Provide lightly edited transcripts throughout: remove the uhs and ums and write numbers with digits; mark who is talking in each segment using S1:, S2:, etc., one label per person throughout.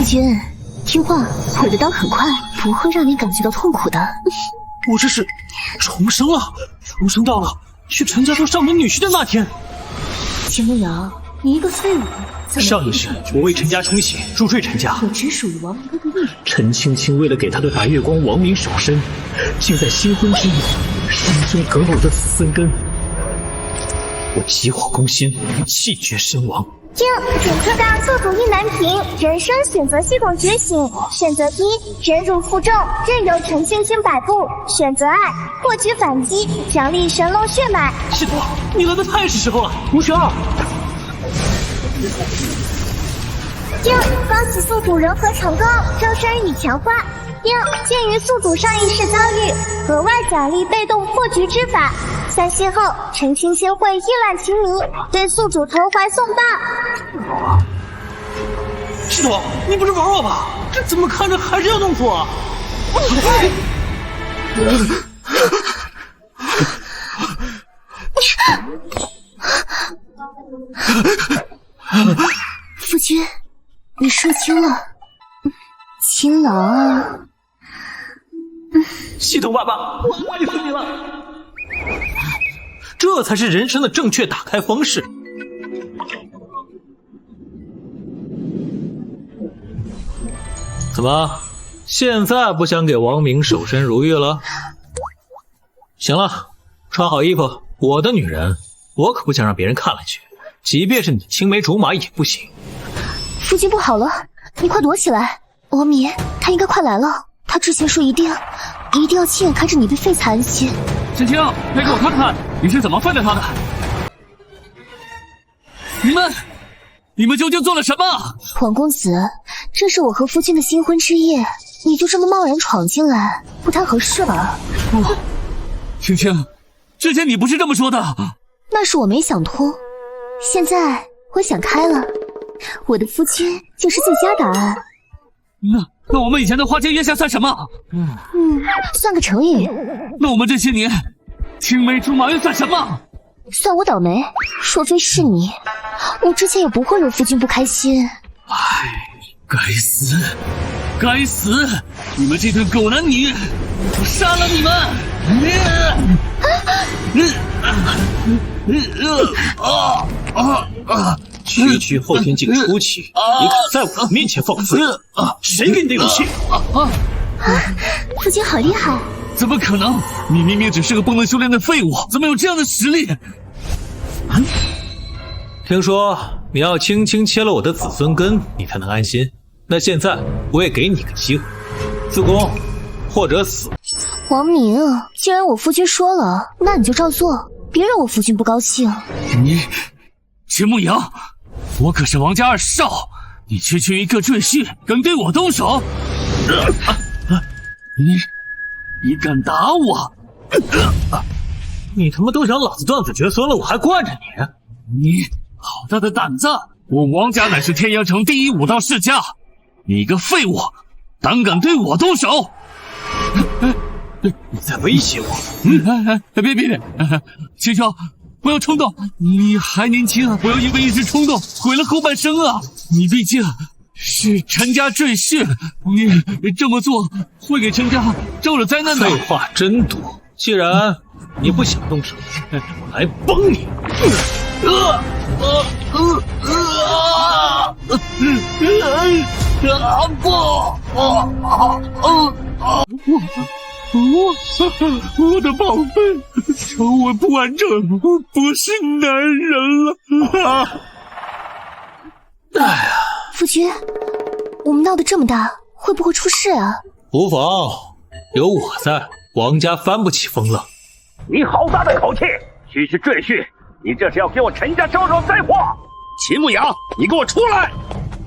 S1: 君，听话，我的刀很快，不会让你感觉到痛苦的。
S2: 我这是重生了，重生到了去陈家做上门女婿的那天。
S1: 秦牧瑶，你一个废物！
S2: 上一世我为陈家冲血，入赘陈家，
S1: 我只属于王明哥的利益。
S2: 陈青青为了给他的白月光亡灵守身，竟在新婚之夜生生割了我的子孙根。我急火攻心，气绝身亡。
S3: 经检测到宿主意难平，人生选择系统觉醒。选择一，忍辱负重，任由陈青青摆布；选择二，获取反击，奖励神龙血脉。
S2: 系统，你来的太是时候了。无选二。
S3: 经恭喜宿主融合成功，周身已强化。经鉴于宿主上一世遭遇，额外奖励被动破局之法。3星后，陈青青会意乱情迷，对宿主投怀送抱。
S2: 系统，你不是玩我吧？这怎么看着还是要动手啊？
S1: 夫君，你说清了，勤劳啊！
S2: 系统爸爸，我爱死你了！这才是人生的正确打开方式。怎么，现在不想给王明守身如玉了？行了，穿好衣服，我的女人，我可不想让别人看了去，即便是你的青梅竹马也不行。
S1: 夫君不好了，你快躲起来！王明，他应该快来了。他之前说一定要亲眼看着你被废残血。
S4: 青青，快给我看看你是怎么废了他的！你们究竟做了什么？
S1: 王公子，这是我和夫君的新婚之夜，你就这么贸然闯进来，不太合适吧？
S4: 不，青青，之前你不是这么说的。
S1: 那是我没想通，现在我想开了，我的夫君就是最佳答案。
S4: 那我们以前的花前月下算什么？
S1: 算个成语。
S4: 那我们这些年青梅竹马又算什么？
S1: 算我倒霉。若非是你，我之前也不会惹夫君不开心。
S4: 唉，该死，该死！你们这对狗男女，我杀了你们！
S2: 区区后天境初期，你敢在我面前放肆？谁给你的勇气？
S1: 夫君好厉害！
S4: 怎么可能？你明明只是个不能修炼的废物，怎么有这样的实力？
S2: 听说你要轻轻切了我的子孙根，你才能安心。那现在我也给你个机会，自宫或者死。
S1: 王明，既然我夫君说了，那你就照做，别让我夫君不高兴。
S4: 你，秦牧阳，我可是王家二少，你区区一个赘婿，敢对我动手？你敢打我？
S2: 你他妈都想老子断子绝孙了，我还惯着你？
S4: 你好大的胆子！我王家乃是天阳城第一武道世家，你个废物，胆敢对我动手？
S2: 你在威胁我？
S4: 别，青青，不要冲动，你还年轻啊，不要因为一时冲动毁了后半生啊！你毕竟是陈家赘婿，你这么做会给陈家招惹灾难的。
S2: 废话真多，既然你不想动手，我来帮你。
S4: 我的宝贝，手腕不完整，不是男人了。
S2: 哎呀，
S1: 夫君，我们闹得这么大，会不会出事啊？
S2: 无妨，有我在，王家翻不起风浪。
S5: 你好大的口气！区区赘婿，你这是要给我陈家招惹灾祸！秦牧阳，你给我出来！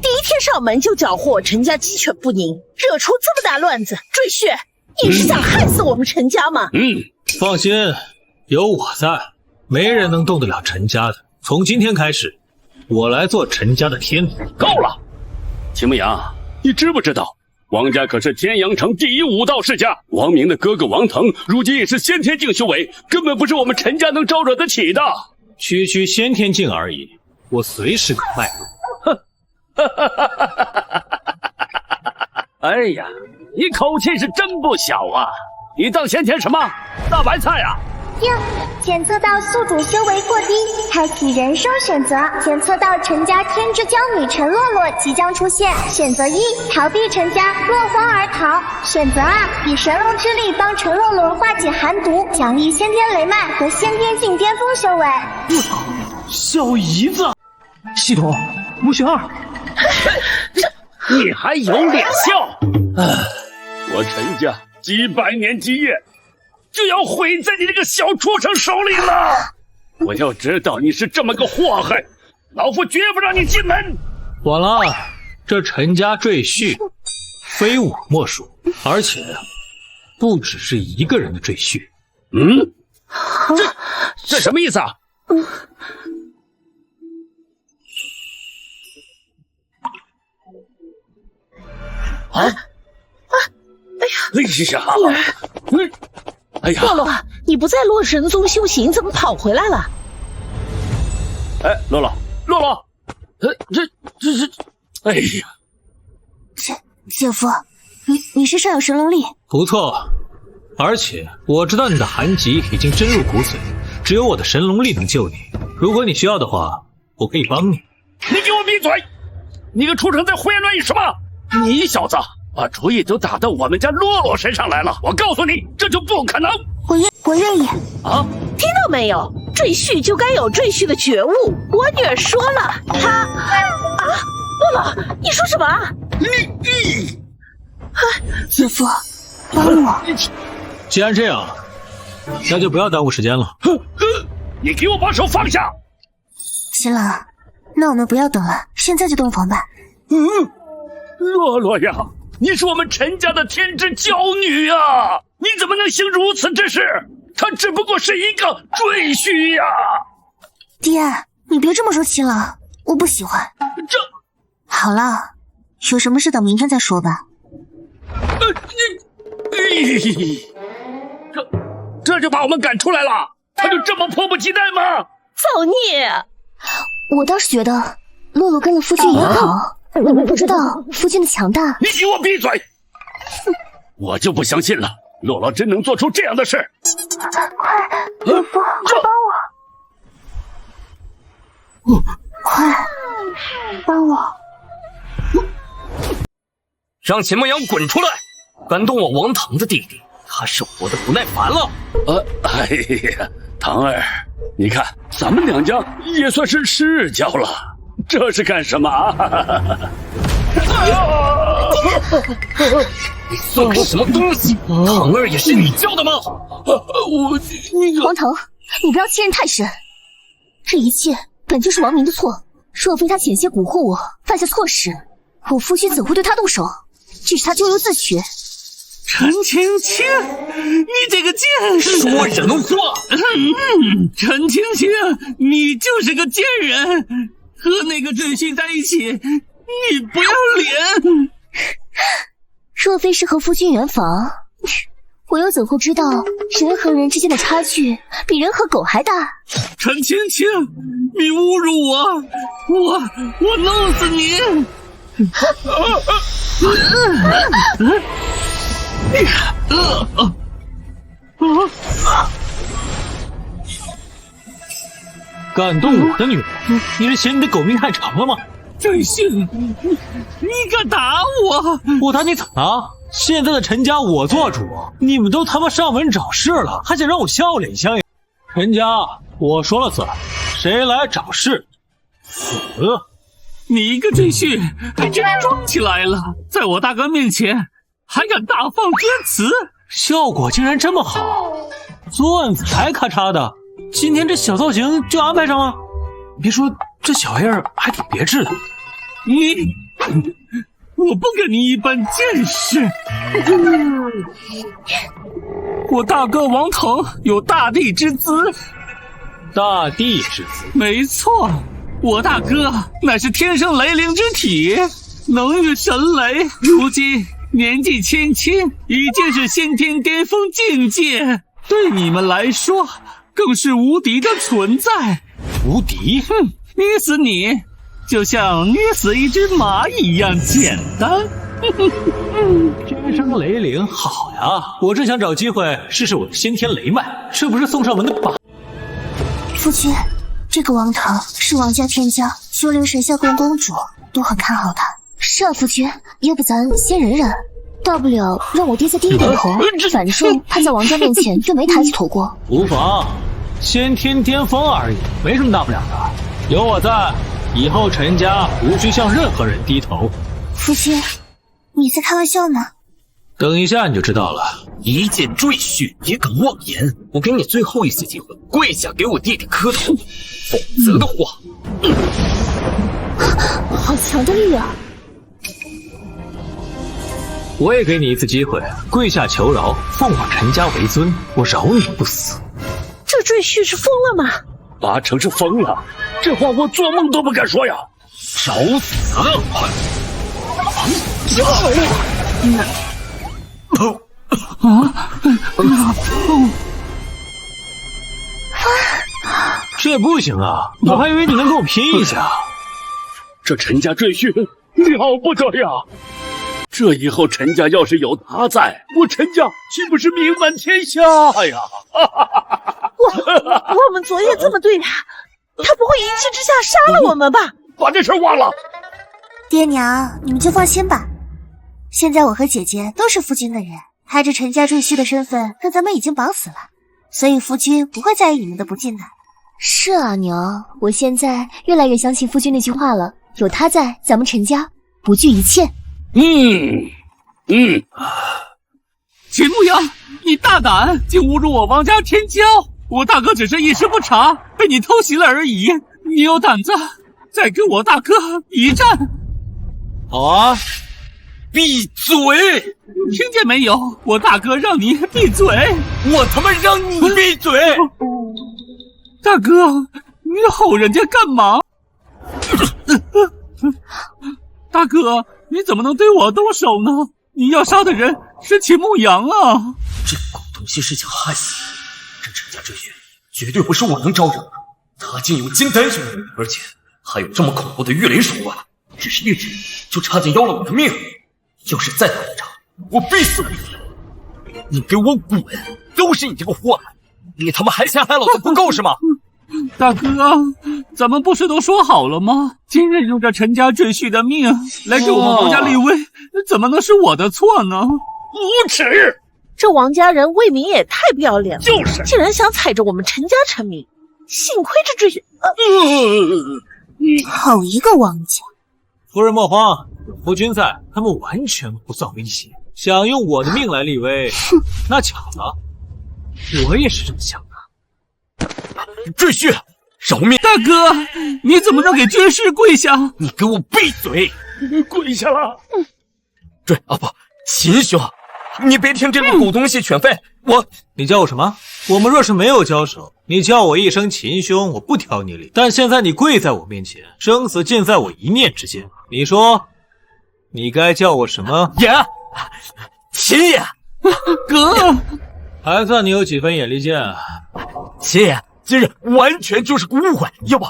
S6: 第一天上门就缴获陈家鸡犬不宁，惹出这么大乱子，赘婿，你是想害死我们陈家吗？
S2: 放心，有我在，没人能动得了陈家的。从今天开始，我来做陈家的天子。
S5: 够了！秦牧阳，你知不知道，王家可是天阳城第一武道世家，王明的哥哥王腾如今也是先天境修为，根本不是我们陈家能招惹得起的。
S2: 区区先天境而已，我随时可卖。
S5: 哎呀，你口气是真不小啊！你当先前什么大白菜啊？
S3: 检测到宿主修为过低，开启人生选择。检测到陈家天之娇女陈洛洛即将出现，选择一，逃避陈家，落荒而逃；选择二，以神龙之力帮陈洛洛化解寒毒，奖励先天雷脉和先天境巅峰修为。
S2: 小姨子，系统5选2，
S5: 你还有脸笑？我陈家几百年基业就要毁在你这个小畜生手里了！我要知道你是这么个祸害，老夫绝不让你进门！
S2: 完了，这陈家赘婿非我莫属，而且不只是一个人的赘婿。
S5: 这什么意思啊？啊！哎呀！
S6: 洛洛，你不在洛神宗修行，怎么跑回来了？
S5: 哎，洛洛，这是，哎呀！
S1: 姐夫，你身上有神龙力，
S2: 不错，而且我知道你的寒疾已经深入骨髓，只有我的神龙力能救你。如果你需要的话，我可以帮你。
S5: 你给我闭嘴！你个畜生在胡言乱语什么？你小子把主意都打到我们家洛洛身上来了！我告诉你，这就不可能！
S1: 我愿意。
S5: 啊！
S6: 听到没有？赘婿就该有赘婿的觉悟。我女儿说了，她洛洛，你说什么啊？
S1: 姐夫，帮我！
S2: 既然这样，那就不要耽误时间了。
S5: 你给我把手放下！
S1: 秦朗，那我们不要等了，现在就洞房吧。
S5: 洛洛呀，你是我们陈家的天之娇女啊！你怎么能行如此之事？她只不过是一个赘婿呀！
S1: 爹，你别这么说秦朗，我不喜欢。好了，有什么事等明天再说吧。
S5: 这就把我们赶出来了？他就这么迫不及待吗？
S6: 造孽！
S1: 我倒是觉得洛洛跟了夫君也好，你们不知道夫君的强大。
S5: 你给我闭嘴！我就不相信了，洛洛真能做出这样的事。
S1: 姐夫，快帮我！快帮我！
S7: 让秦梦阳滚出来！敢动我王腾的弟弟，他是活得不耐烦了。
S5: 哎呀，堂儿，你看咱们两家也算是世交了，这是干什么啊？
S7: 你算个什么东西？腾儿也是你教的吗？
S1: 王腾，你不要欺人太甚，这一切本就是王明的错。若非他险些蛊惑我，犯下错事，我夫君怎会对他动手？这是他咎由自取。
S4: 陈青青，你这个贱人！
S7: 说人话！
S4: 陈青青，你就是个贱人！和那个赘婿在一起，你不要脸！
S1: 若非是和夫君圆房，我又怎会知道人和人之间的差距比人和狗还大？
S4: 陈青青，你侮辱我，我弄死你！
S2: 敢动我的女人，你是嫌你的狗命太长了吗？
S4: 赘婿，你敢打我？
S2: 我打你怎么了？现在的陈家我做主，你们都他妈上门找事了，还想让我笑脸相迎？陈家我说了算，谁来找事，死！
S4: 你一个赘婿还真装起来了，在我大哥面前还敢大放歌词，
S2: 效果竟然这么好，昨晚才咔嚓的，今天这小造型就安排上了。别说这小玩意儿还挺别致的。
S4: 我不跟你一般见识。我大哥王腾有大帝之姿。
S2: 大帝之姿？
S4: 没错，我大哥乃是天生雷灵之体，能御神雷，如今年纪轻轻，已经是先天巅峰境界，对你们来说更是无敌的存在。
S2: 无敌？
S4: 虐死你就像虐死一只马一样简单。
S2: 天生雷灵，好呀！我正想找机会试试我的先天雷脉，这不是送上门的把。
S1: 夫君，这个王腾是王家天骄，就连神夏宫公主都很看好他。是啊，夫君，要不咱先忍忍，大不了让我爹再低一点头，反正他在王家面前又没抬起头过。
S2: 无妨，先天巅峰而已，没什么大不了的。有我在，以后陈家无需向任何人低头。
S1: 夫君，你在开玩笑呢？
S2: 等一下你就知道了。
S7: 一介赘婿也敢妄言！我给你最后一次机会，跪下给我弟弟磕头，否则的话，
S1: 好强的力量！
S2: 我也给你一次机会，跪下求饶，奉我陈家为尊，我饶你不死。
S6: 这赘婿是疯了吗？
S5: 八成是疯了，这话我做梦都不敢说呀！
S7: 找死！
S2: 这不行啊！我还以为你能跟我拼一下。
S5: 这陈家赘婿了不得呀！这以后陈家要是有他在，我陈家岂不是名满天下呀？
S6: 我们昨夜这么对他，他不会一气之下杀了我们吧？
S5: 把这事忘了。
S1: 爹娘，你们就放心吧。现在我和姐姐都是夫君的人，他这陈家赘婿的身份跟咱们已经绑死了，所以夫君不会在意你们的不敬的。是啊，娘，我现在越来越相信夫君那句话了，有他在，咱们陈家不惧一切。
S4: 秦牧阳，你大胆，竟侮辱我王家天骄！我大哥只是一时不察，被你偷袭了而已。你有胆子再跟我大哥一战？
S2: 好啊！
S7: 闭嘴！
S4: 听见没有？我大哥让你闭嘴！
S7: 我他妈让你闭嘴！
S4: 大哥，你吼人家干嘛？大哥，你怎么能对我动手呢？你要杀的人是秦牧阳啊！
S7: 这狗东西是想害死我！这陈家赘婿绝对不是我能招惹的，他竟有金丹兄弟，而且还有这么恐怖的御雷手腕，只是一指就差点要了我的命。要是再打一场，我必死无疑！你给我滚！都是你这个祸害！你他妈还陷害老子不够是吗？
S4: 大哥，咱们不是都说好了吗？今日用这陈家赘婿的命来给我们王家立威，怎么能是我的错呢？
S5: 无耻！
S6: 这王家人为民也太不要脸了，
S5: 就是
S6: 竟然想踩着我们陈家成名。幸亏这赘婿，
S1: 好一个王家！
S2: 夫人莫慌，有夫君在，他们完全不算威胁。想用我的命来立威，那巧了，我也是这么想的。
S7: 赘婿，饶命！
S4: 大哥，你怎么能给军师跪下？
S7: 你给我闭嘴！
S5: 跪下了！
S7: 秦兄，你别听这个狗东西犬吠！
S2: 你叫我什么？我们若是没有交手，你叫我一声秦兄，我不挑你理。但现在你跪在我面前，生死尽在我一念之间。你说，你该叫我什么？
S7: 爷，秦爷，
S4: 哥，
S2: 还算你有几分眼力见啊！
S7: 秦爷，今日完全就是个误会，要不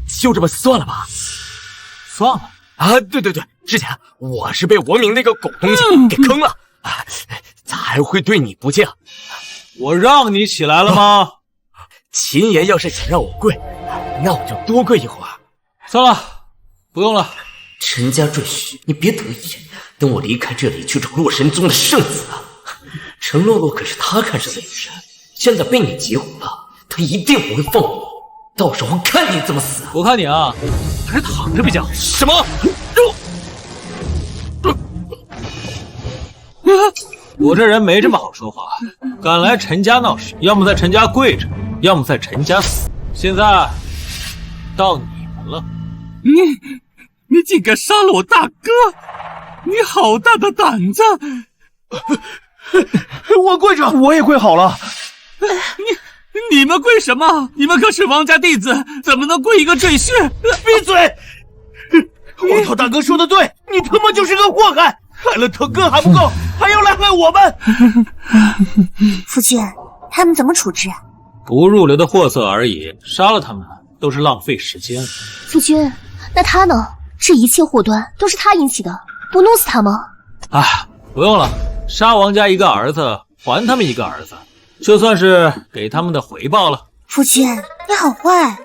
S7: 就这么算了吧？
S2: 算了
S7: 啊，对，之前我是被王明那个狗东西给坑了，才会对你不敬。
S2: 我让你起来了吗？
S7: 秦爷要是想让我跪，那我就多跪一会儿。
S2: 算了，不用了。
S7: 陈家赘婿，你别得意，等我离开这里去找洛神宗的圣子啊！陈洛洛可是他看上的女人，现在被你截胡了，他一定不会放过我。到时候看你怎么死！
S2: 我看你啊，还是躺着比较好。
S7: 什么？
S2: 我这人没这么好说话，敢来陈家闹事，要么在陈家跪着，要么在陈家死。现在到你们了。
S4: 你竟敢杀了我大哥！你好大的胆子！
S8: 我跪着，我也跪好了。
S4: 你们跪什么？你们可是王家弟子，怎么能跪一个赘婿？
S8: 闭嘴！黄头大哥说的对，你他妈就是个祸害，害了腾哥还不够，还要来害我们。
S1: 夫君，他们怎么处置啊？
S2: 不入流的货色而已，杀了他们都是浪费时间。
S1: 夫君，那他呢？这一切祸端都是他引起的。不弄死他吗？
S2: 哎，不用了，杀王家一个儿子，还他们一个儿子，就算是给他们的回报了。
S6: 父亲，你好坏。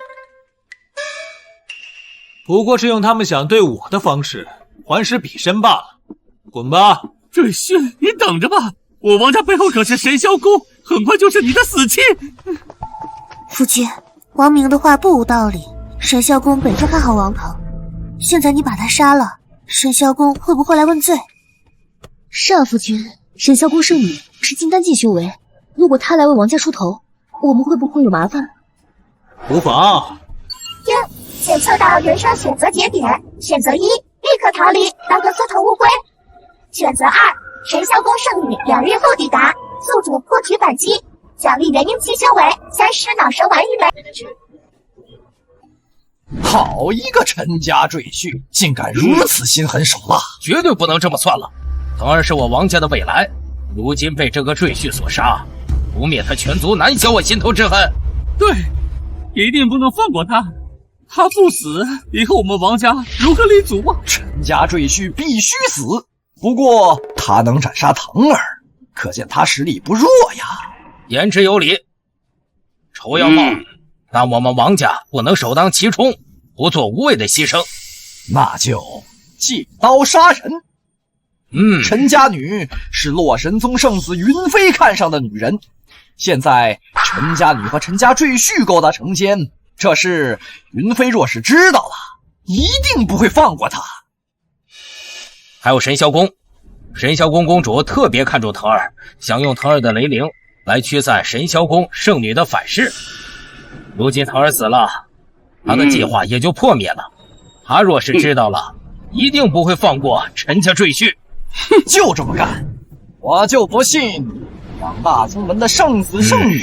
S2: 不过是用他们想对我的方式还施彼身罢了。滚吧！
S4: 赘婿，你等着吧，我王家背后可是神霄宫，很快就是你的死期。
S6: 父亲，王明的话不无道理。神霄宫本就看好王腾，现在你把他杀了，神霄宫会不会来问罪？
S1: 是啊，夫君，神霄宫圣女是金丹境修为，如果她来为王家出头，我们会不会有麻烦？
S2: 无妨。
S3: 检测到人生选择节点，选择1，立刻逃离，当个缩头乌龟；选择2，神霄宫圣女2日后抵达，宿主获取反击，奖励元婴期修为30脑神丸1枚。
S9: 好一个陈家赘婿，竟敢如此心狠手辣，绝对不能这么算了。腾儿是我王家的未来，如今被这个赘婿所杀，不灭他全族，难消我心头之恨。
S4: 对，一定不能放过他。他不死，以后我们王家如何立足啊？
S9: 陈家赘婿必须死。不过他能斩杀腾儿，可见他实力不弱呀。言之有理。仇要报，但我们王家不能首当其冲，不做无谓的牺牲，那就借刀杀人。陈家女是洛神宗圣子云飞看上的女人，现在陈家女和陈家赘婿勾搭成奸，这事云飞若是知道了，一定不会放过他。还有神霄宫，神霄宫公主特别看重腾儿，想用腾儿的雷灵来驱散神霄宫圣女的反噬。如今腾儿死了，他的计划也就破灭了。他若是知道了，一定不会放过陈家赘婿。就这么干，我就不信两大宗门的圣子圣女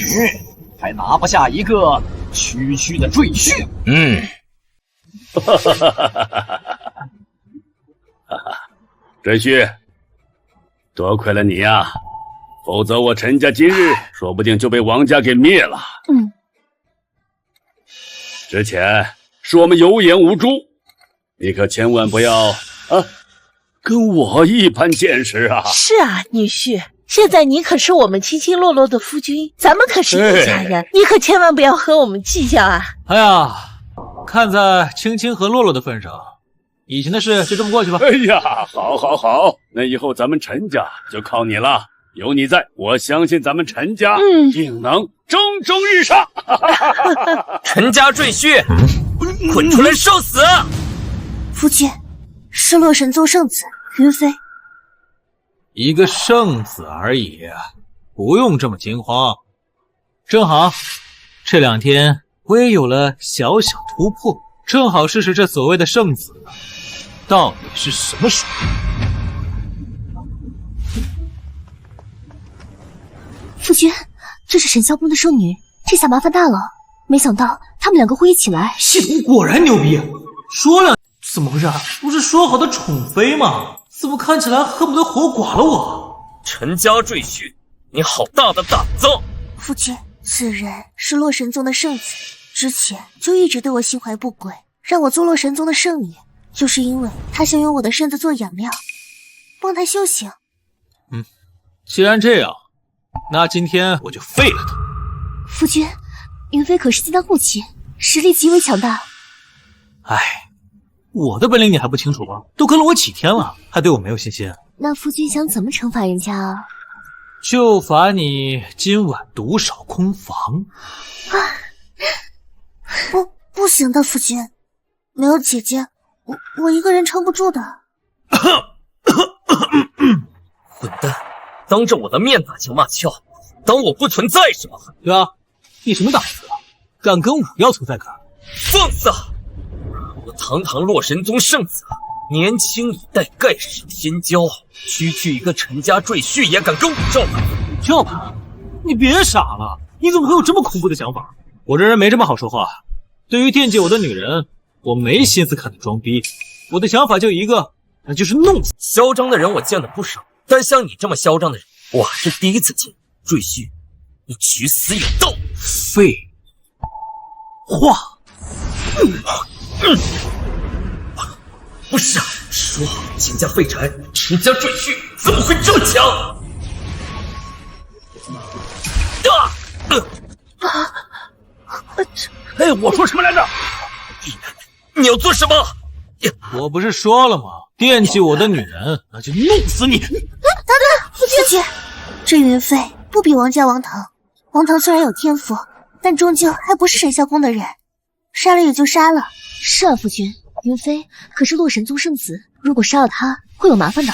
S9: 还拿不下一个区区的赘婿。
S5: 赘婿，多亏了你呀，否则我陈家今日说不定就被王家给灭了。之前是我们有眼无珠，你可千万不要跟我一般见识啊！
S6: 是啊，女婿，现在你可是我们卿卿洛洛的夫君，咱们可是一家人，你可千万不要和我们计较啊！
S2: 哎呀，看在青青和洛洛的份上，以前的事就这么过去吧。
S5: 哎呀，好，那以后咱们陈家就靠你了，有你在，我相信咱们陈家定能蒸蒸日上。
S9: 陈家赘婿，滚出来受死！
S6: 夫君，是洛神宗圣子云飞。
S2: 一个圣子而已，不用这么惊慌。正好，这2天我也有了小小突破，正好试试这所谓的圣子到底是什么水。
S1: 夫君，这是神霄宫的圣女，这下麻烦大了。没想到他们2个会一起来。
S2: 系统果然牛逼，说了怎么回事？不是说好的宠妃吗？怎么看起来恨不得活剐了我？
S9: 陈家赘婿，你好大的胆子！
S6: 夫君，此人是洛神宗的圣子，之前就一直对我心怀不轨，让我做洛神宗的圣女，就是因为他想用我的身子做养料，帮他修行。
S2: 既然这样，那今天我就废了他。
S1: 夫君，云飞可是金丹护旗，实力极为强大。
S2: 我的本领你还不清楚吗？都跟了我几天了，还对我没有信心？
S1: 那夫君想怎么惩罚人家啊？
S2: 就罚你今晚独守空房。
S6: 不行的，夫君，没有姐姐，我一个人撑不住的。
S9: 混蛋，当着我的面打情骂俏，当我不存在是吗？
S2: 对啊，你什么档次啊？敢跟我要存在感？
S9: 放肆！我堂堂洛神宗圣子，年轻一代盖世天骄，区区一个陈家赘婿也敢跟我叫板？
S2: 叫板？你别傻了，你怎么会有这么恐怖的想法？我这人没这么好说话。对于惦记我的女人，我没心思看你装逼。我的想法就一个，那就是弄死。
S9: 嚣张的人我见了不少，但像你这么嚣张的人，我还是第一次见。赘婿，你取死有道。
S2: 废话。
S9: 不是啊，
S7: 说好秦家废柴，陈家赘婿，怎么会这么强？
S5: 哎，我说什么来着？
S7: 你要做什么？
S2: 我不是说了吗？惦记我的女人，那就弄死你！
S6: 父亲，这云飞不比王家王腾。王腾虽然有天赋，但终究还不是神霄宫的人，杀了也就杀了。
S1: 是啊，夫君，云飞可是洛神宗圣子，如果杀了他，会有麻烦的。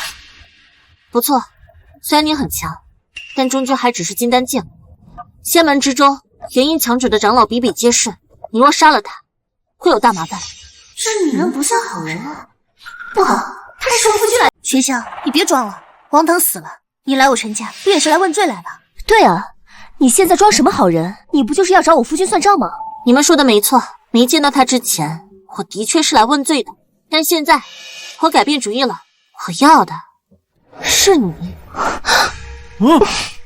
S10: 不错，虽然你很强，但终究还只是金丹境。仙门之中，元婴强者的长老比比皆是，你若杀了他，会有大麻烦。
S6: 这女人不像好人啊！不好，她是我夫君来。学校，你别装了，王腾死了，你来我陈家不也是来问罪来了？
S1: 对啊，你现在装什么好人？你不就是要找我夫君算账吗？
S10: 你们说的没错，没见到他之前，我的确是来问罪的，但现在我改变主意了，我要的是你。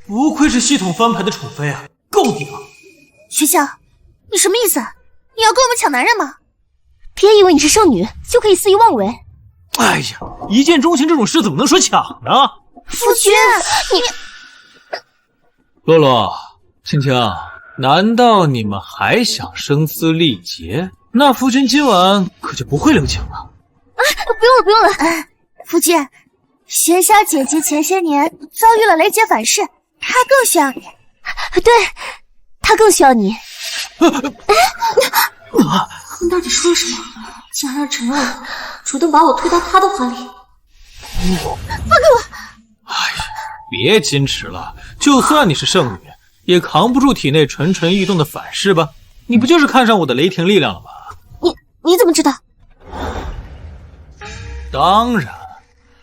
S2: 不愧是系统翻牌的宠妃啊，够顶！
S6: 学校，你什么意思？你要跟我们抢男人吗？
S1: 别以为你是圣女就可以肆意妄为。
S2: 哎呀，一见钟情这种事怎么能说抢呢？
S6: 夫君，你
S2: 洛洛、青青，难道你们还想声嘶力竭？那夫君今晚可就不会留情了。
S1: 不用了。
S6: 夫君，学校姐姐前些年遭遇了雷劫反噬，她更需要你。
S1: 对，她更需要你。
S10: 你到底说了什么？竟然让陈若文主动把我推到他的怀里！
S2: 别矜持了，就算你是圣女，也扛不住体内蠢蠢欲动的反噬吧？你不就是看上我的雷霆力量了吗？
S10: 你怎么知道？
S2: 当然，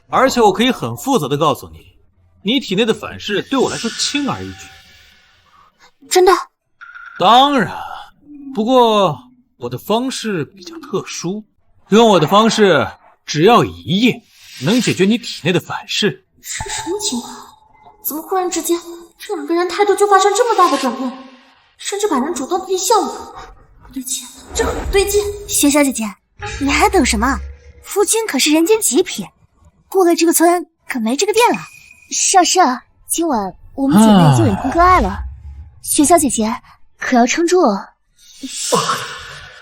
S2: 而且我可以很负责的告诉你，你体内的反噬对我来说轻而易举。
S10: 真的？
S2: 当然，不过我的方式比较特殊，用我的方式，只要一夜能解决你体内的反噬。
S10: 是什么情况？怎么忽然之间，这两个人态度就发生这么大的转变，甚至把人主动推向我？不对劲，这很不对劲！
S6: 学小姐姐，你还等什么？夫君可是人间极品，过了这个村可没这个店了。
S1: 是啊，今晚我们姐妹已经有空割爱了，学小姐姐可要撑住哦。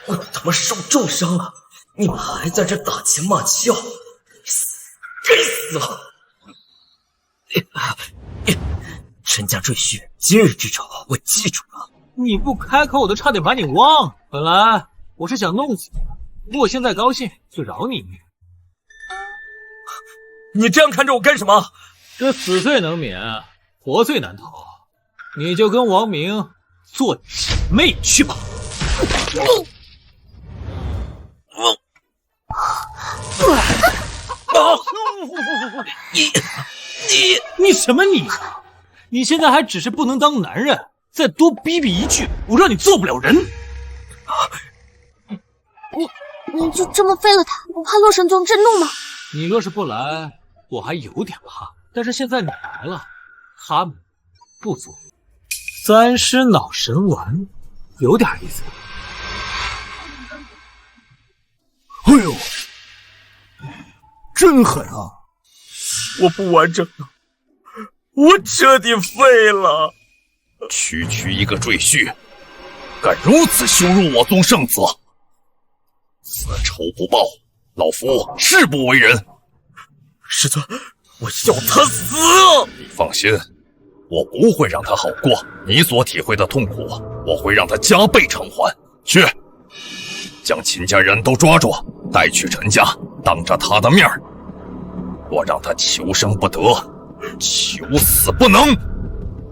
S7: 我他妈受重伤了，你们还在这打情骂俏，该死了！陈家赘婿，今日之仇我记住了。
S2: 你不开口，我都差点把你忘了。本来我是想弄死你的，不过我现在高兴，就饶你一命。
S7: 你这样看着我干什么？
S2: 这死罪能免，活罪难逃。你就跟王明做姐妹去吧。你什么你？你现在还只是不能当男人，再多逼逼一句，我让你做不了人。
S10: 你就这么废了他，不怕洛神宗震怒吗？
S2: 你若是不来，我还有点怕，但是现在你来了，他们不足。三尸脑神丸，有点意思。
S8: 哎呦，真狠啊！
S7: 我不完整了，我彻底废了。
S5: 区区一个赘婿，敢如此羞辱我宗圣子，此仇不报，老夫誓不为人。
S7: 师尊，我要他死！
S5: 你放心，我不会让他好过。你所体会的痛苦，我会让他加倍偿还。去，将秦家人都抓住，带去陈家，当着他的面，我让他求生不得，求死不能。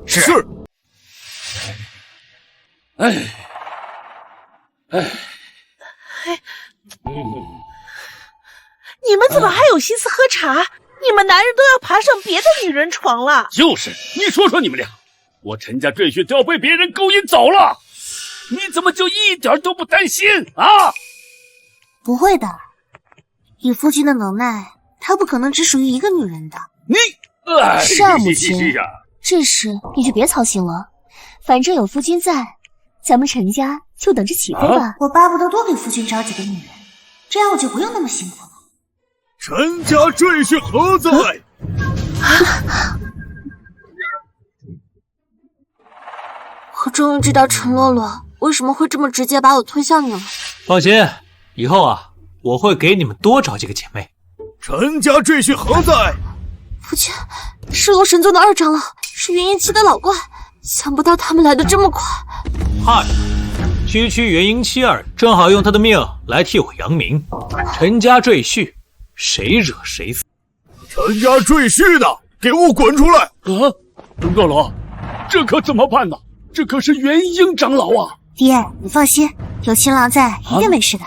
S5: 是。
S11: 你们怎么还有心思喝茶？你们男人都要爬上别的女人床了。
S5: 就是，你说说你们俩，我陈家赘婿都要被别人勾引走了，你怎么就一点都不担心啊？
S6: 不会的，以夫君的能耐，他不可能只属于一个女人的。
S1: 是啊，母亲，这事你就别操心了，反正有夫君在，咱们陈家就等着起飞吧。
S6: 我巴不得多给夫君找几个女人，这样我就不用那么辛苦了。
S8: 陈家赘婿何在？
S10: 我终于知道陈洛洛为什么会这么直接把我推向你了。
S2: 放心，以后啊，我会给你们多找几个姐妹。
S8: 陈家赘婿何在？
S10: 父亲，是罗神宗的二长老，是元婴期的老怪，想不到他们来的这么快。
S2: 嗨，区区元婴期二，正好用他的命来替我扬名。陈家赘婿，谁惹谁死。
S8: 陈家赘婿呢？给我滚出来！
S5: 啊，洛洛，这可怎么办呢？这可是元婴长老啊！
S6: 爹，你放心，有秦郎在，一定没事的。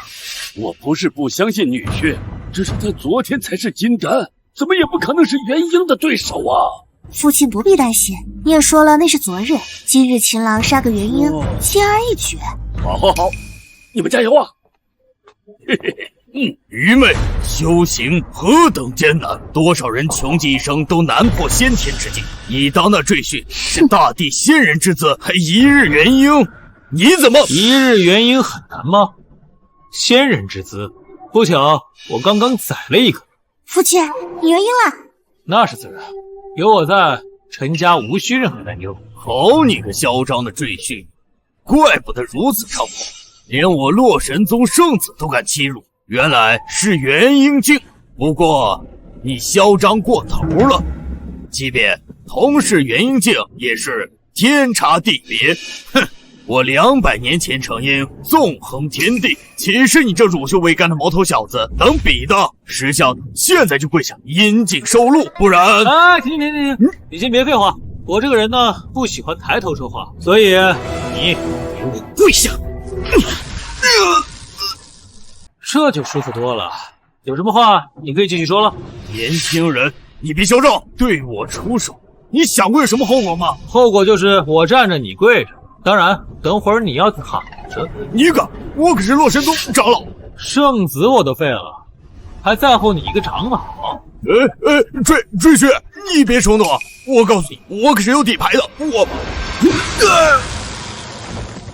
S5: 我不是不相信女婿，只是他昨天才是金丹，怎么也不可能是元婴的对手啊！
S6: 父亲不必担心，你也说了那是昨日，今日秦郎杀个元婴，轻而易举。
S5: 好，你们加油啊！嘿嘿嘿。
S8: 愚昧，修行何等艰难，多少人穷极一生都难破先天之境。你当那赘婿是大地仙人之姿，还一日元婴，你怎么
S2: 一日元婴很难吗？仙人之姿，不巧我刚刚宰了一个。
S6: 父亲，你元婴了？
S2: 那是自然，有我在，陈家无需任何担忧。
S8: 好你个嚣张的赘婿，怪不得如此猖狂，连我洛神宗圣子都敢欺辱。原来是元婴境，不过你嚣张过头了。即便同是元婴境，也是天差地别。哼，我200年前成婴，纵横天地，岂是你这乳臭未干的毛头小子能比的？识相的，现在就跪下，引颈受禄，不然……
S2: 哎，停！你先别废话。我这个人呢，不喜欢抬头说话，所以你给我跪下。这就舒服多了。有什么话你可以继续说了。
S8: 年轻人，你别嚣张，对我出手，你想过有什么后果吗？
S2: 后果就是我站着你跪着，当然等会儿你要躺着。
S8: 你敢？我可是洛神宗长老，
S2: 圣子我都废了，还在乎你一个长老？
S8: 赘婿，你别冲动啊！我告诉你，我可是有底牌的。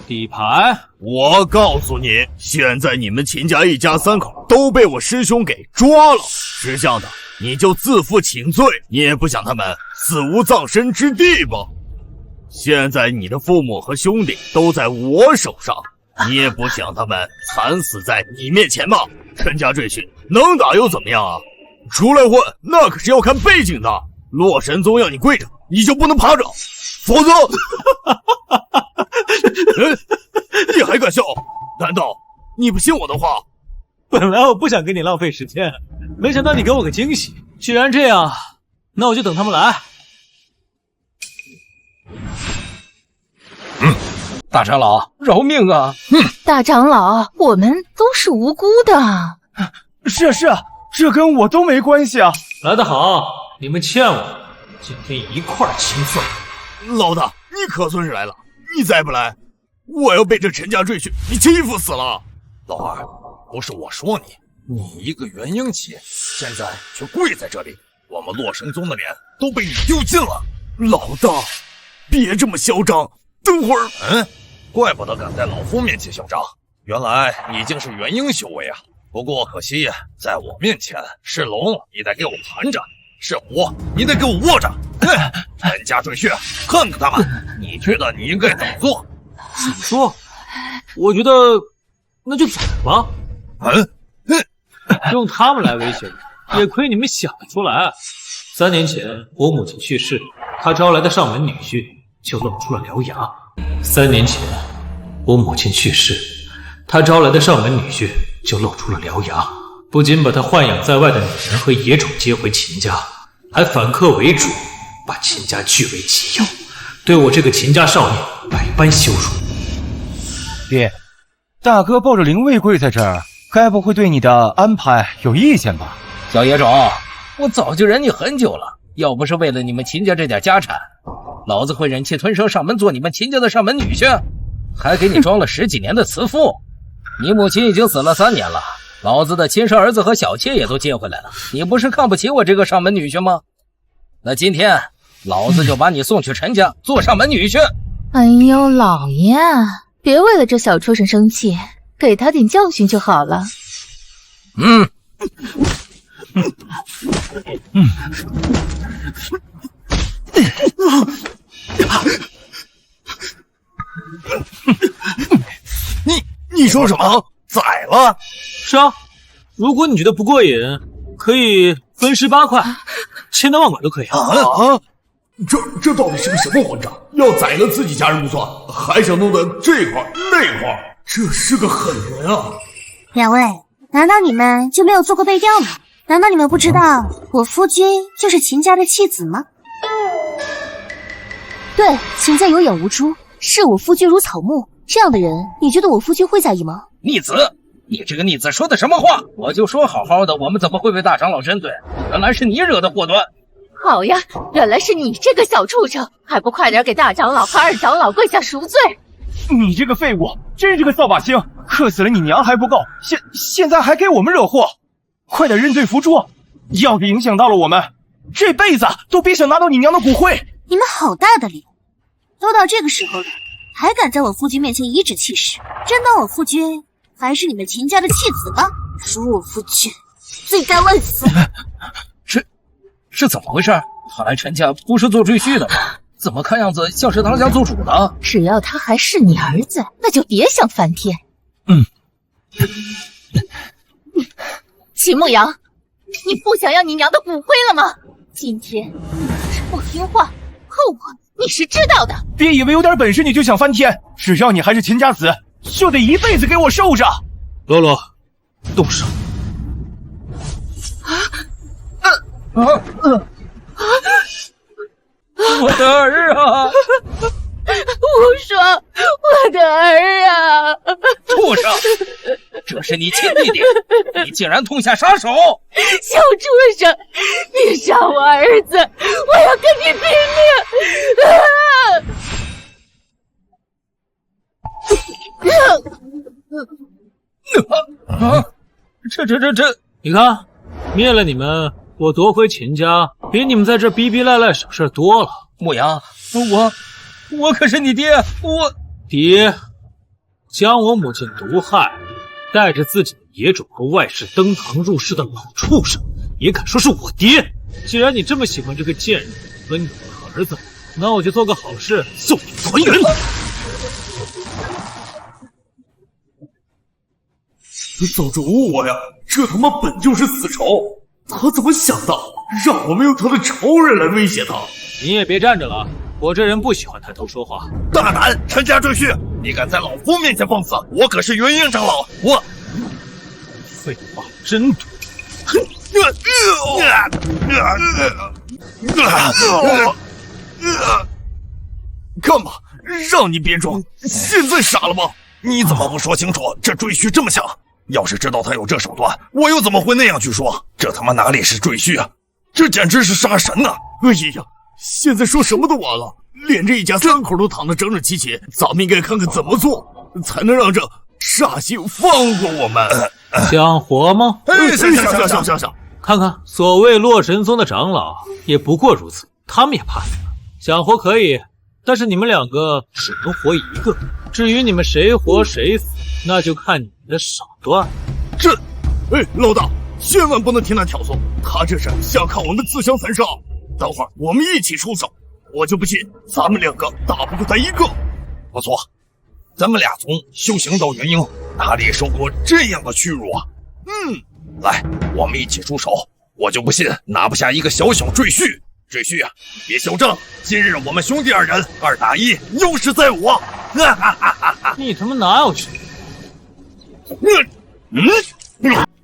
S2: 底牌？
S8: 我告诉你，现在你们秦家一家3口都被我师兄给抓了。识相的，你就自负请罪，你也不想他们死无葬身之地吧？现在你的父母和兄弟都在我手上，你也不想他们惨死在你面前吧？陈家赘婿能打又怎么样啊？出来混那可是要看背景的。洛神宗要你跪着，你就不能趴着，否则……你还敢笑？难道你不信我的话？
S2: 本来我不想跟你浪费时间，没想到你给我个惊喜。既然这样，那我就等他们来。
S9: 大长老，饶命啊！
S1: 大长老，我们都是无辜的。
S8: 是啊，这跟我都没关系啊。
S2: 来得好，你们欠我，今天一块清算。
S8: 老大，你可算是来了，你再不来，我要被这陈家赘婿你欺负死了。
S7: 老二，不是我说你一个元婴期，现在却跪在这里，我们洛神宗的脸都被你丢尽了。
S8: 老大，别这么嚣张，等会儿……
S7: 怪不得敢在老夫面前嚣张，原来已经是元婴修为啊！不过可惜，在我面前是龙，你得给我盘着；是虎，你得给我卧着。陈家赘婿，看看他们，你觉得你应该怎么做？
S2: 怎么说？我觉得那就宰吧。用他们来威胁我，也亏你们想得出来。3年前我母亲去世，她招来的上门女婿就露出了獠牙。3年前我母亲去世，她招来的上门女婿就露出了獠牙，不仅把她豢养在外的女人和野种接回秦家，还反客为主，把秦家据为己有，对我这个秦家少爷百般羞辱。
S12: 爹，大哥抱着灵位跪在这儿，该不会对你的安排有意见吧？
S9: 小野种，我早就忍你很久了，要不是为了你们秦家这点家产，老子会忍气吞声上门做你们秦家的上门女婿，还给你装了10几年的慈父。你母亲已经死了3年了，老子的亲生儿子和小妾也都接回来了，你不是看不起我这个上门女婿吗？那今天老子就把你送去陈家做上门女婿。
S1: 哎呦，老爷，别为了这小畜生生气，给他点教训就好了。
S8: 你说什么？宰了？
S2: 是啊，如果你觉得不过瘾，可以分18块，千刀万剐都可以啊！
S7: 这到底是个什么混账？要宰了自己家人不算，还想弄得这块那块，这是个狠人啊！
S6: 两位，难道你们就没有做过背调吗？难道你们不知道我夫君就是秦家的弃子吗？
S1: 对，秦家有眼无珠，视我夫君如草木，这样的人，你觉得我夫君会在意吗？
S9: 逆子，你这个逆子说的什么话？我就说好好的，我们怎么会被大长老针对？原来是你惹的祸端。
S13: 好呀，原来是你这个小畜生，还不快点给大长老和二长老跪下赎罪！
S12: 你这个废物，真是个扫把星，克死了你娘还不够，现在还给我们惹祸，快点认罪服诛！要是影响到了我们，这辈子都别想拿到你娘的骨灰！
S6: 你们好大的脸，都到这个时候了，还敢在我夫君面前颐指气使，真当我夫君还是你们秦家的弃子吗？辱我夫君，罪该万死！
S9: 是怎么回事？他来陈家不是做赘婿的吗？怎么看样子像是当家做主的？
S13: 只要他还是你儿子，那就别想翻天。秦牧阳，你不想要你娘的骨灰了吗？今天你要是不听话，后果你是知道的。
S12: 别以为有点本事你就想翻天，只要你还是秦家子，就得一辈子给我受着。
S2: 罗罗，动手！
S9: 我的儿啊！
S13: 无双，我的儿啊！
S9: 畜生，这是你亲弟弟，你竟然痛下杀手！
S13: 小畜生，你杀我儿子，我要跟你拼
S2: 命！这，你看，灭了你们，我夺回秦家，比你们在这逼逼赖赖省事多了。
S9: 牧阳，我可是你爹，
S2: 爹将我母亲毒害，带着自己的野种和外室登堂入室的老畜生，也敢说是我爹？既然你这么喜欢这个贱人和你的儿子，那我就做个好事，送你团圆。
S7: 早主误我呀！这他妈本就是死仇，他怎么想到让我们用他的仇人来威胁他？
S2: 你也别站着了，我这人不喜欢抬头说话。
S8: 大胆，陈家赘婿，你敢在老夫面前放肆？我可是元婴长老，我……
S2: 废话真多。
S8: 干嘛？让你别装，现在傻了吗？你怎么不说清楚？这赘婿这么强，要是知道他有这手段，我又怎么会那样去说？这他妈哪里是赘婿啊，这简直是杀神呐！
S7: 哎呀，现在说什么都晚了，连这一家三口都躺得整整齐齐，咱们应该看看怎么做才能让这煞星放过我们。
S2: 想活吗？
S7: 想。
S2: 看看所谓洛神宗的长老也不过如此，他们也怕死了。想活可以，但是你们两个只能活一个。至于你们谁活谁死，那就看你们的手段。
S7: 老大，千万不能听他挑唆，他这是想看我们自相残杀。等会儿我们一起出手，我就不信咱们两个打不过他一个。
S8: 不错，咱们俩从修行到元婴，哪里受过这样的屈辱啊？来，我们一起出手，我就不信拿不下一个小小赘婿。赘婿啊，别嚣张！今日我们兄弟二人2打1，优势在我。
S2: 你他妈哪有去？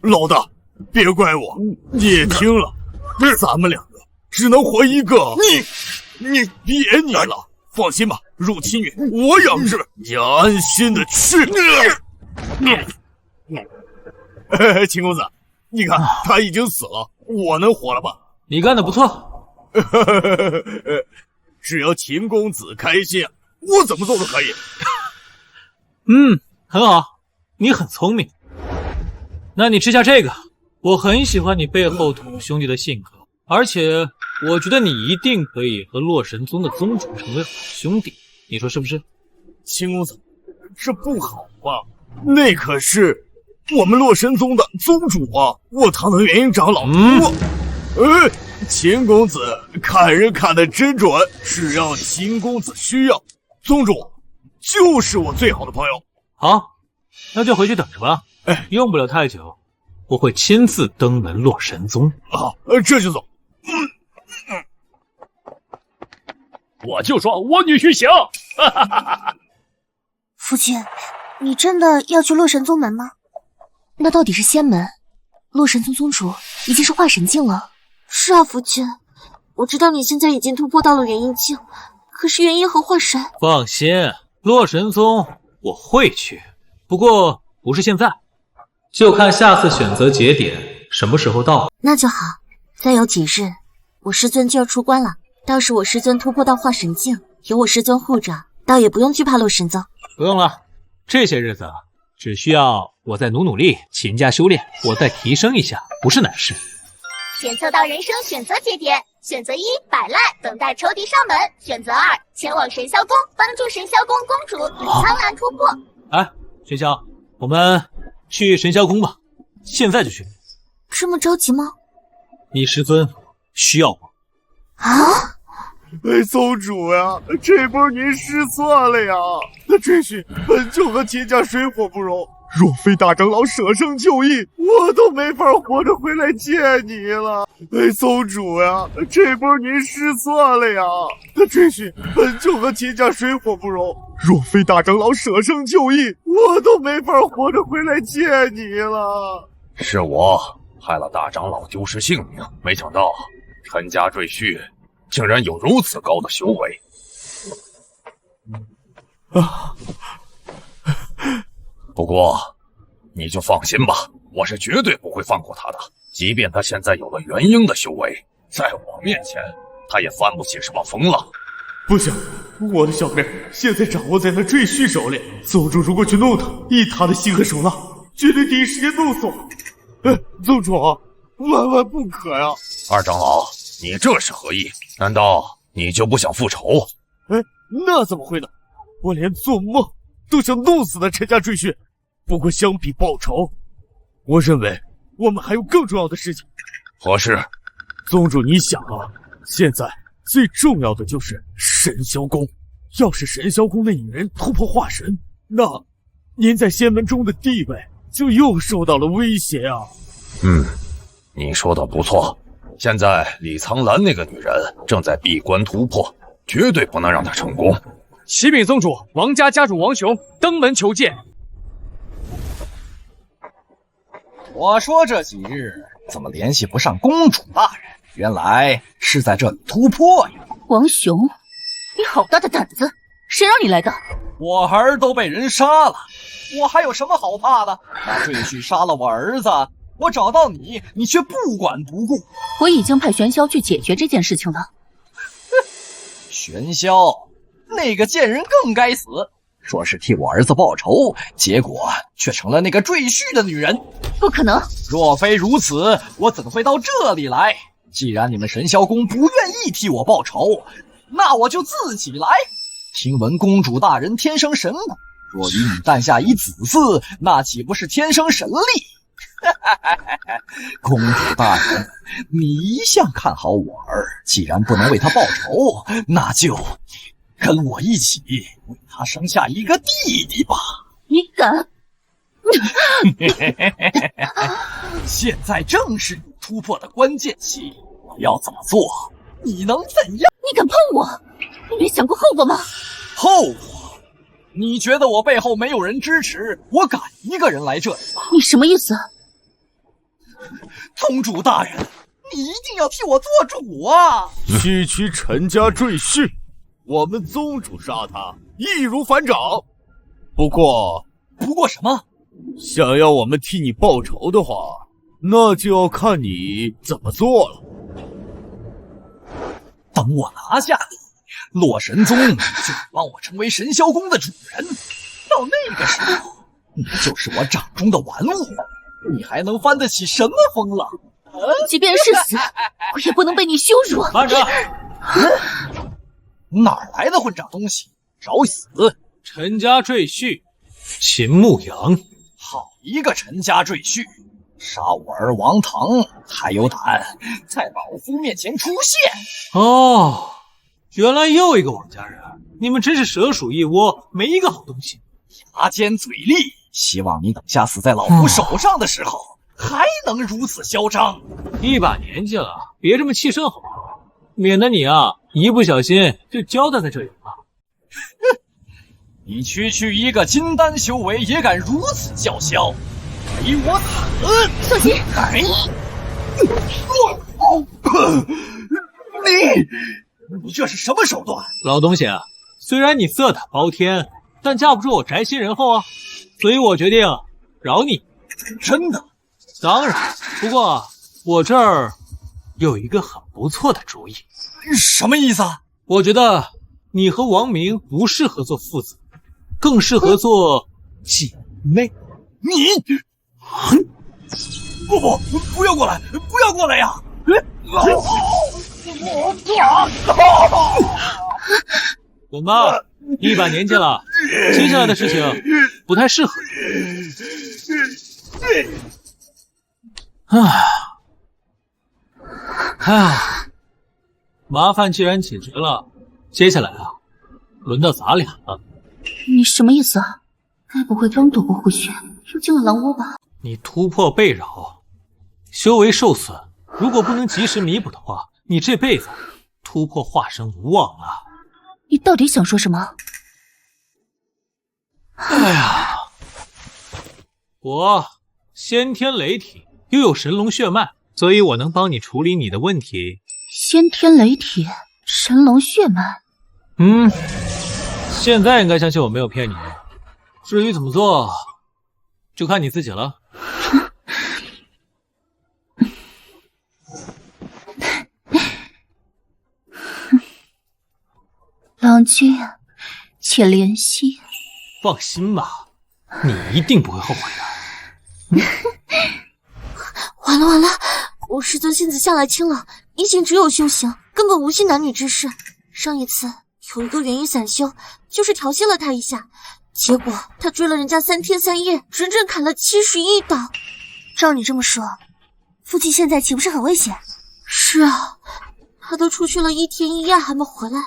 S7: 老大，别怪我，你也听了，咱们两个只能活一个。你别你了，放心吧，入侵运我养着，你安心的吃。秦公子，你看他已经死了，我能活了吧？
S2: 你干得不错。
S7: 只要秦公子开心，我怎么做都可以。
S2: 很好，你很聪明。那你吃下这个，我很喜欢你背后捅兄弟的性格，而且我觉得你一定可以和洛神宗的宗主成为好兄弟，你说是不是？
S7: 秦公子，这不好吧？那可是
S8: 我们洛神宗的宗主啊，我堂的元婴长老。秦公子看人看得真准，只要秦公子需要，宗主就是我最好的朋友。
S2: 好，那就回去等着吧。用不了太久，我会亲自登门洛神宗。
S8: 好，这就走。
S5: 我就说我女婿行。
S6: 夫君，你真的要去洛神宗门吗？
S1: 那到底是仙门？洛神宗宗主已经是化神境了。
S10: 是啊，夫君，我知道你现在已经突破到了元婴境，可是元婴和化神……
S2: 放心，洛神宗我会去，不过不是现在，就看下次选择节点什么时候到。
S10: 那就好，再有几日，我师尊就要出关了。到时我师尊突破到化神境，有我师尊护着，倒也不用惧怕洛神宗。
S2: 不用了，这些日子只需要我再努力，勤加修炼，我再提升一下，不是难事。
S3: 检测到人生选择节点，选择1摆烂等待仇敌上门，选择2前往神霄宫帮助神霄宫公主李苍兰突破。
S2: 玄霄，我们去神霄宫吧，现在就去。
S10: 这么着急吗？
S2: 你师尊需要我。
S8: 宗主呀，这波您失错了呀！那赘婿本就和秦家水火不容，若非大长老舍生就义，我都没法活着回来见你了。宗主呀，这波您失错了呀！那赘婿本就和秦家水火不容，若非大长老舍生就义，我都没法活着回来见你了。
S7: 是我害了大长老丢失性命，没想到陈家赘婿竟然有如此高的修为。不过你就放心吧，我是绝对不会放过他的。即便他现在有了元婴的修为，在我面前他也翻不起什么风浪。
S8: 不行，我的小命现在掌握在那赘婿手里，宗主如果去弄他，以他的心狠手辣，绝对第一时间弄死我。宗主，万万不可呀！
S7: 二长老，你这是何意？难道你就不想复仇？
S8: 那怎么会呢？我连做梦都想弄死那陈家赘婿。不过相比报仇，我认为我们还有更重要的事情。
S7: 何事？
S8: 宗主，你想啊，现在最重要的就是神霄宫。要是神霄宫的女人突破化神，那您在仙门中的地位就又受到了威胁啊。
S7: 你说的不错。现在李苍兰那个女人正在闭关突破，绝对不能让她成功。
S4: 启禀宗主，王家家主王雄登门求见。
S9: 我说这几日怎么联系不上公主大人？原来是在这里突破呀！
S13: 王雄，你好大的胆子！谁让你来的？
S9: 我儿都被人杀了，我还有什么好怕的？那赘婿杀了我儿子，我找到你，你却不管不顾。
S13: 我已经派玄霄去解决这件事情了。
S9: 玄霄，那个贱人更该死！说是替我儿子报仇，结果却成了那个赘婿的女人。
S13: 不可能！
S9: 若非如此，我怎会到这里来？既然你们神霄宫不愿意替我报仇，那我就自己来。听闻公主大人天生神骨，若与你诞下一子嗣，那岂不是天生神力？公主大人，你一向看好我儿，既然不能为他报仇，那就跟我一起为他生下一个弟弟吧。
S13: 你敢？
S9: 现在正是你突破的关键期，我要怎么做，你能怎样？
S13: 你敢碰我？你没想过后果吗？
S9: 后果？你觉得我背后没有人支持，我敢一个人来这里吗？
S13: 你什么意思？
S9: 宗主大人，你一定要替我做主啊！
S8: 区区陈家赘婿，我们宗主杀他易如反掌。不过
S9: 什么？
S8: 想要我们替你报仇的话，那就要看你怎么做了。
S9: 等我拿下你，洛神宗就让我成为神霄宫的主人。到那个时候，你就是我掌中的玩物，你还能翻得起什么风浪？
S13: 即便是死，我也不能被你羞辱。
S2: 慢着！
S9: 哪来的混账东西？找死！
S2: 陈家赘婿秦牧阳，
S9: 好一个陈家赘婿，杀我儿王腾还有胆在老夫面前出现！
S2: 哦，原来又一个王家人，你们真是蛇鼠一窝，没一个好东西。
S9: 牙尖嘴利，希望你等下死在老夫手上的时候，还能如此嚣张。
S2: 一把年纪了，别这么气盛好不好？免得你啊一不小心就交代在这里了。
S9: 你区区一个金丹修为也敢如此叫嚣，给我死！
S1: 小心！
S9: 你这是什么手段？
S2: 老东西啊，虽然你色胆包天，但架不住我宅心仁厚啊，所以我决定饶你。
S9: 真的？
S2: 当然，不过我这儿有一个很不错的主意。
S9: 什么意思啊？
S2: 我觉得你和王明不适合做父子，更适合做姐妹。
S9: 你，不要过来，不要过来呀！
S2: 滚吧，一把年纪了，接下来的事情不太适合你。麻烦既然解决了，接下来啊，轮到咱俩了。
S1: 你什么意思啊？该不会刚躲过虎穴，又进了狼窝吧？
S2: 你突破被扰，修为受损，如果不能及时弥补的话，你这辈子突破化身无望了。
S1: 你到底想说什么？
S2: 哎呀，我先天雷体，又有神龙血脉，所以我能帮你处理你的问题。
S1: 先天雷体，神龙血脉。
S2: 现在应该相信我没有骗你。至于怎么做，就看你自己了。
S1: 郎君，且怜惜。
S2: 放心吧，你一定不会后悔的。
S10: 完了完了，我师尊现在下来轻了，一心只有修行，根本无心男女之事。上一次有一个元婴散修，就是调戏了他一下，结果他追了人家3天3夜，整整砍了71刀。
S6: 照你这么说，父亲现在岂不是很危险？
S10: 是啊，他都出去了1天1夜还没回来，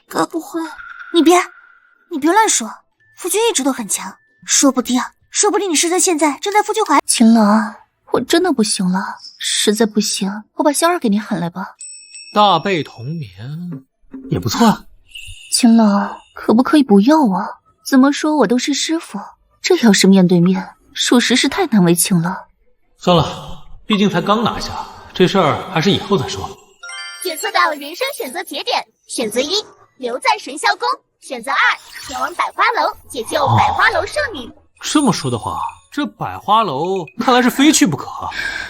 S10: 该不会……
S6: 你别乱说，夫君一直都很强，说不定你师尊现在正在夫君怀。
S1: 秦朗，我真的不行了，实在不行，我把仙儿给你喊来吧。
S2: 大背同眠也不错啊。
S1: 秦朗，可不可以不要啊？怎么说我都是师傅，这要是面对面，属实是太难为情了。
S2: 算了，毕竟才刚拿下，这事儿还是以后再说。
S13: 检测到人生选择节点，选择1，留在神霄宫；选择2，前往百花楼解救百花楼圣女。
S2: 这么说的话，这百花楼看来是非去不可。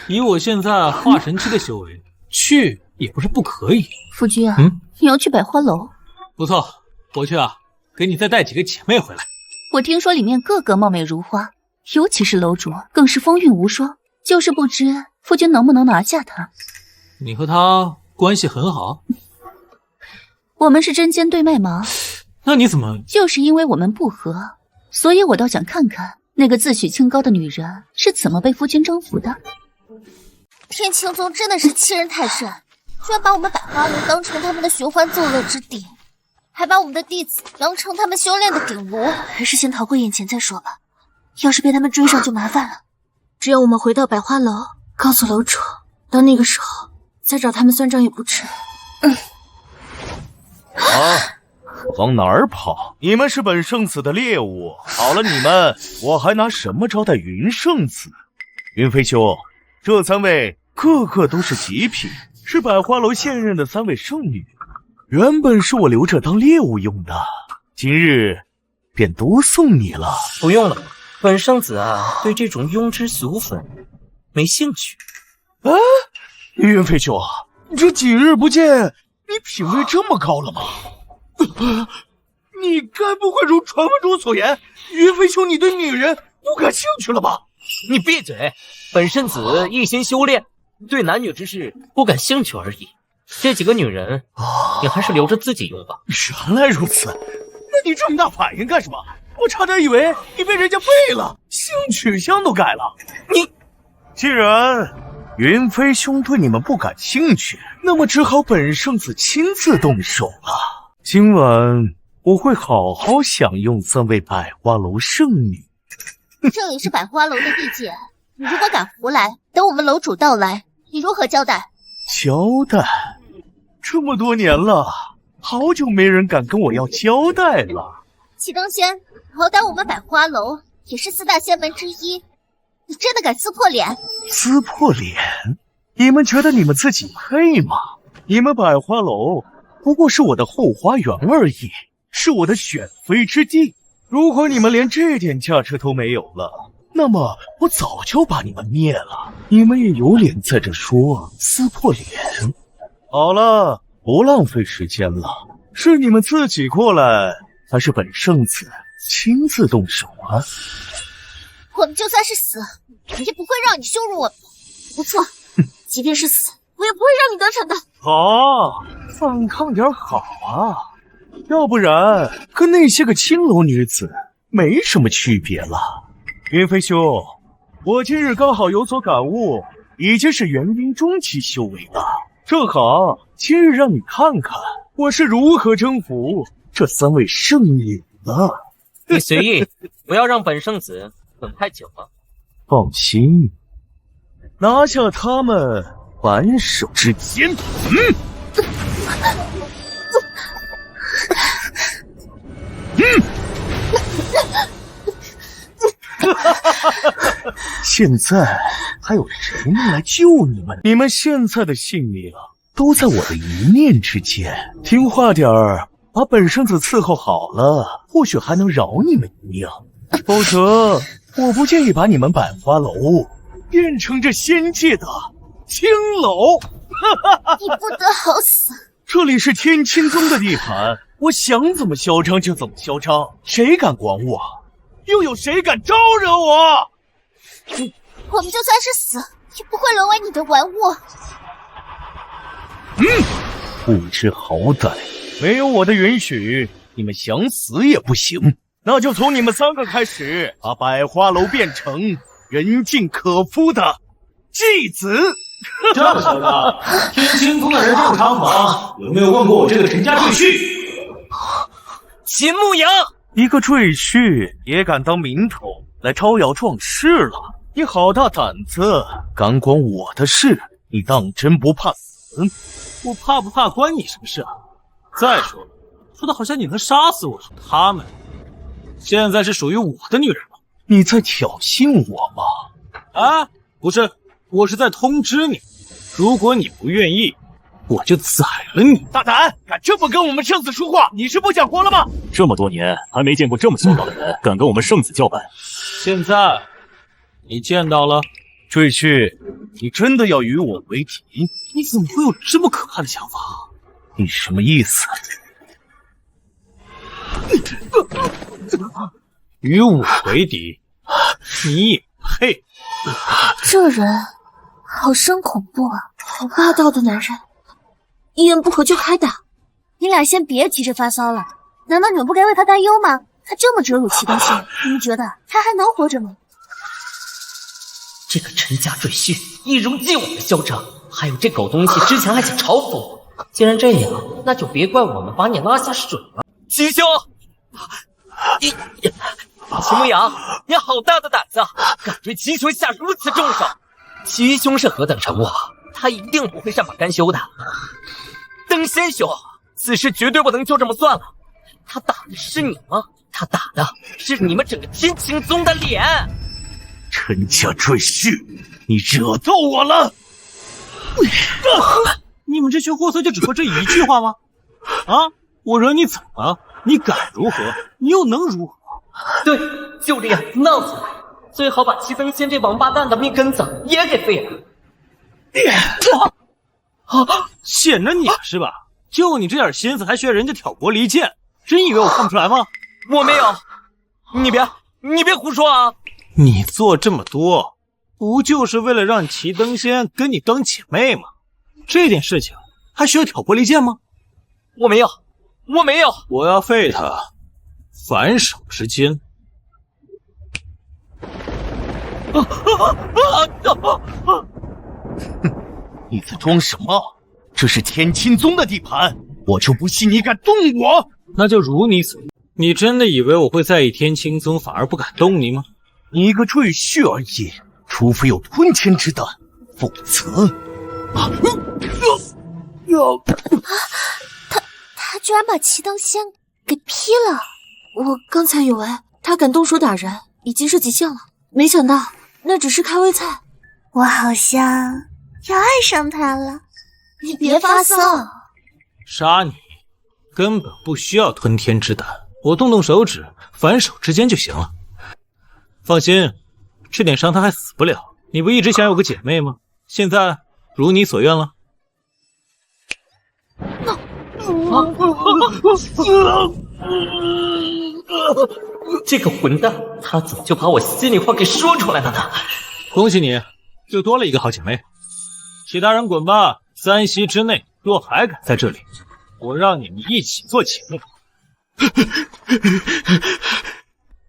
S2: 以我现在化神期的修为，去也不是不可以。
S1: 夫君啊，你要去百花楼？
S2: 不错，我去啊，给你再带几个姐妹回来。
S1: 我听说里面个个貌美如花，尤其是楼主更是风韵无双，就是不知夫君能不能拿下她。
S2: 你和她关系很好？
S1: 我们是针尖对麦芒。
S2: 那你怎么……
S1: 就是因为我们不和，所以我倒想看看那个自诩清高的女人是怎么被夫君征服的。
S6: 天青宗真的是欺人太甚，居然把我们百花楼当成他们的寻欢作乐之地，还把我们的弟子当成他们修炼的鼎炉。还是先逃过眼前再说吧，要是被他们追上就麻烦了。
S10: 只要我们回到百花楼，告诉楼主，到那个时候再找他们算账也不迟。
S8: 往哪儿跑？你们是本圣子的猎物，好了你们，我还拿什么招待云圣子？云飞兄，这3位个个都是极品，是百花楼现任的3位圣女，原本是我留着当猎物用的，今日便都送你了。
S14: 不用了，本圣子啊，对这种庸脂俗粉没兴趣。
S8: 啊，云飞兄，这几日不见，你品味这么高了吗？你该不会如传闻中所言，云飞兄你对女人不感兴趣了吧？
S14: 你闭嘴！本圣子一心修炼，对男女之事不感兴趣而已。这几个女人，你还是留着自己用吧。
S8: 原来如此，那你这么大反应干什么？
S4: 我差点以为你被人家背了，性取向都改了。你既然云飞兄对你们不感兴趣，那么只好本圣子亲自动手了。今晚我会好好享用3位百花楼圣女。
S10: 这里是百花楼的地界，你如果敢胡来，等我们楼主到来，你如何交代？
S4: 交代？这么多年了，好久没人敢跟我要交代了。
S10: 启灯仙，好歹我们百花楼也是4大仙门之一，你真的敢撕破脸？
S4: 撕破脸？你们觉得你们自己配吗？你们百花楼不过是我的后花园而已，是我的选妃之地。如果你们连这点价值都没有了，那么我早就把你们灭了。你们也有脸在这说撕破脸？好了，不浪费时间了，是你们自己过来，还是本圣子亲自动手啊？
S10: 我们就算是死，也不会让你羞辱我们。不错，即便是死，我也不会让你得逞的。
S4: 好，反抗点好啊，要不然跟那些个青楼女子没什么区别了。云飞兄，我今日刚好有所感悟，已经是元婴中期修为了，正好今日让你看看我是如何征服这3位圣女的。
S14: 你随意，不要让本圣子等太久了。
S4: 放心，拿下他们反手之间。现在还有谁能来救你们？你们现在的性命都在我的一念之间。听话点儿，把本圣子伺候好了，或许还能饶你们一命。否则，我不介意把你们百花楼变成这仙界的青楼。
S10: 你不得好死！
S4: 这里是天青宗的地盘，我想怎么嚣张就怎么嚣张，谁敢管我？又有谁敢招惹我？
S10: 我们就算是死，也不会沦为你的玩物。
S4: 不知好歹，没有我的允许，你们想死也不行。那就从你们3个开始，把百花楼变成人尽可夫的继子。
S2: 这么小的，天青宗的人这么猖狂，有没有问过我这个陈家赘婿？
S14: 秦牧阳，
S4: 一个赘婿也敢当名头来招摇撞市了？你好大胆子，敢管我的事？你当真不怕死？
S2: 我怕不怕关你什么事啊？再说了，说的好像你能杀死我，他们现在是属于我的女人了。
S4: 你在挑衅我吗？
S2: 啊，不是，我是在通知你，如果你不愿意，我就宰了你。
S4: 大胆，敢这么跟我们圣子说话，你是不想活了吗？
S5: 这么多年还没见过这么嚣张的人，敢跟我们圣子叫板。
S2: 现在你见到了。
S4: 赘婿，你真的要与我为敌？
S2: 你怎么会有这么可怕的想法？
S4: 你什么意思？
S2: 与我为敌，你也配？
S10: 这人好生恐怖啊，好霸道的男人，一言不合就开打。
S1: 你俩先别急着发骚了，难道你们不该为他担忧吗？他这么折辱齐东仙，你们觉得他还能活着吗？
S14: 这个陈家赘婿一如既往的嚣张，还有这狗东西之前还想嘲讽我。既然这样，那就别怪我们把你拉下水了。齐兄，秦牧阳，你好大的胆子，敢对齐兄下如此重手！齐兄是何等人物，他一定不会善罢甘休的。登仙兄，此事绝对不能就这么算了。他打的是你吗？他打的是你们整个天青宗的脸。
S4: 陈家赘婿，你惹到我了！
S2: 你们这群货色就只会这一句话吗？啊，我惹你怎么了？你敢如何？你又能如何？
S14: 对，就这样闹起来，最好把齐登仙这王八蛋的命根子也给废了。
S2: 显着你是吧？就你这点心思，还学人家挑拨离间，真以为我看不出来吗？
S14: 我没有，你别胡说啊！
S2: 你做这么多，不就是为了让齐登仙跟你当姐妹吗？这点事情还需要挑拨离间吗？
S14: 我没有，
S2: 我要废他，反手之间
S8: 你在装什么？这是天青宗的地盘，我就不信你敢动我！
S2: 那就如你所愿。你真的以为我会在意天青宗，反而不敢动你吗？
S8: 你一个赘婿而已，除非有吞天之胆，否则……
S10: 他居然把齐登仙给劈了！我刚才以为他敢动手打人已经是极限了，没想到那只是开胃菜。
S6: 我好像要爱上他了。
S10: 你别发骚！
S2: 杀你根本不需要吞天之胆，我动动手指，反手之间就行了。放心，这点伤他还死不了。你不一直想有个姐妹吗？现在如你所愿了。
S14: 这个混蛋，他怎么就把我心里话给说出来了呢？
S2: 恭喜你，又多了一个好姐妹。其他人滚吧，3息之内若还敢在这里，我让你们一起做姐妹。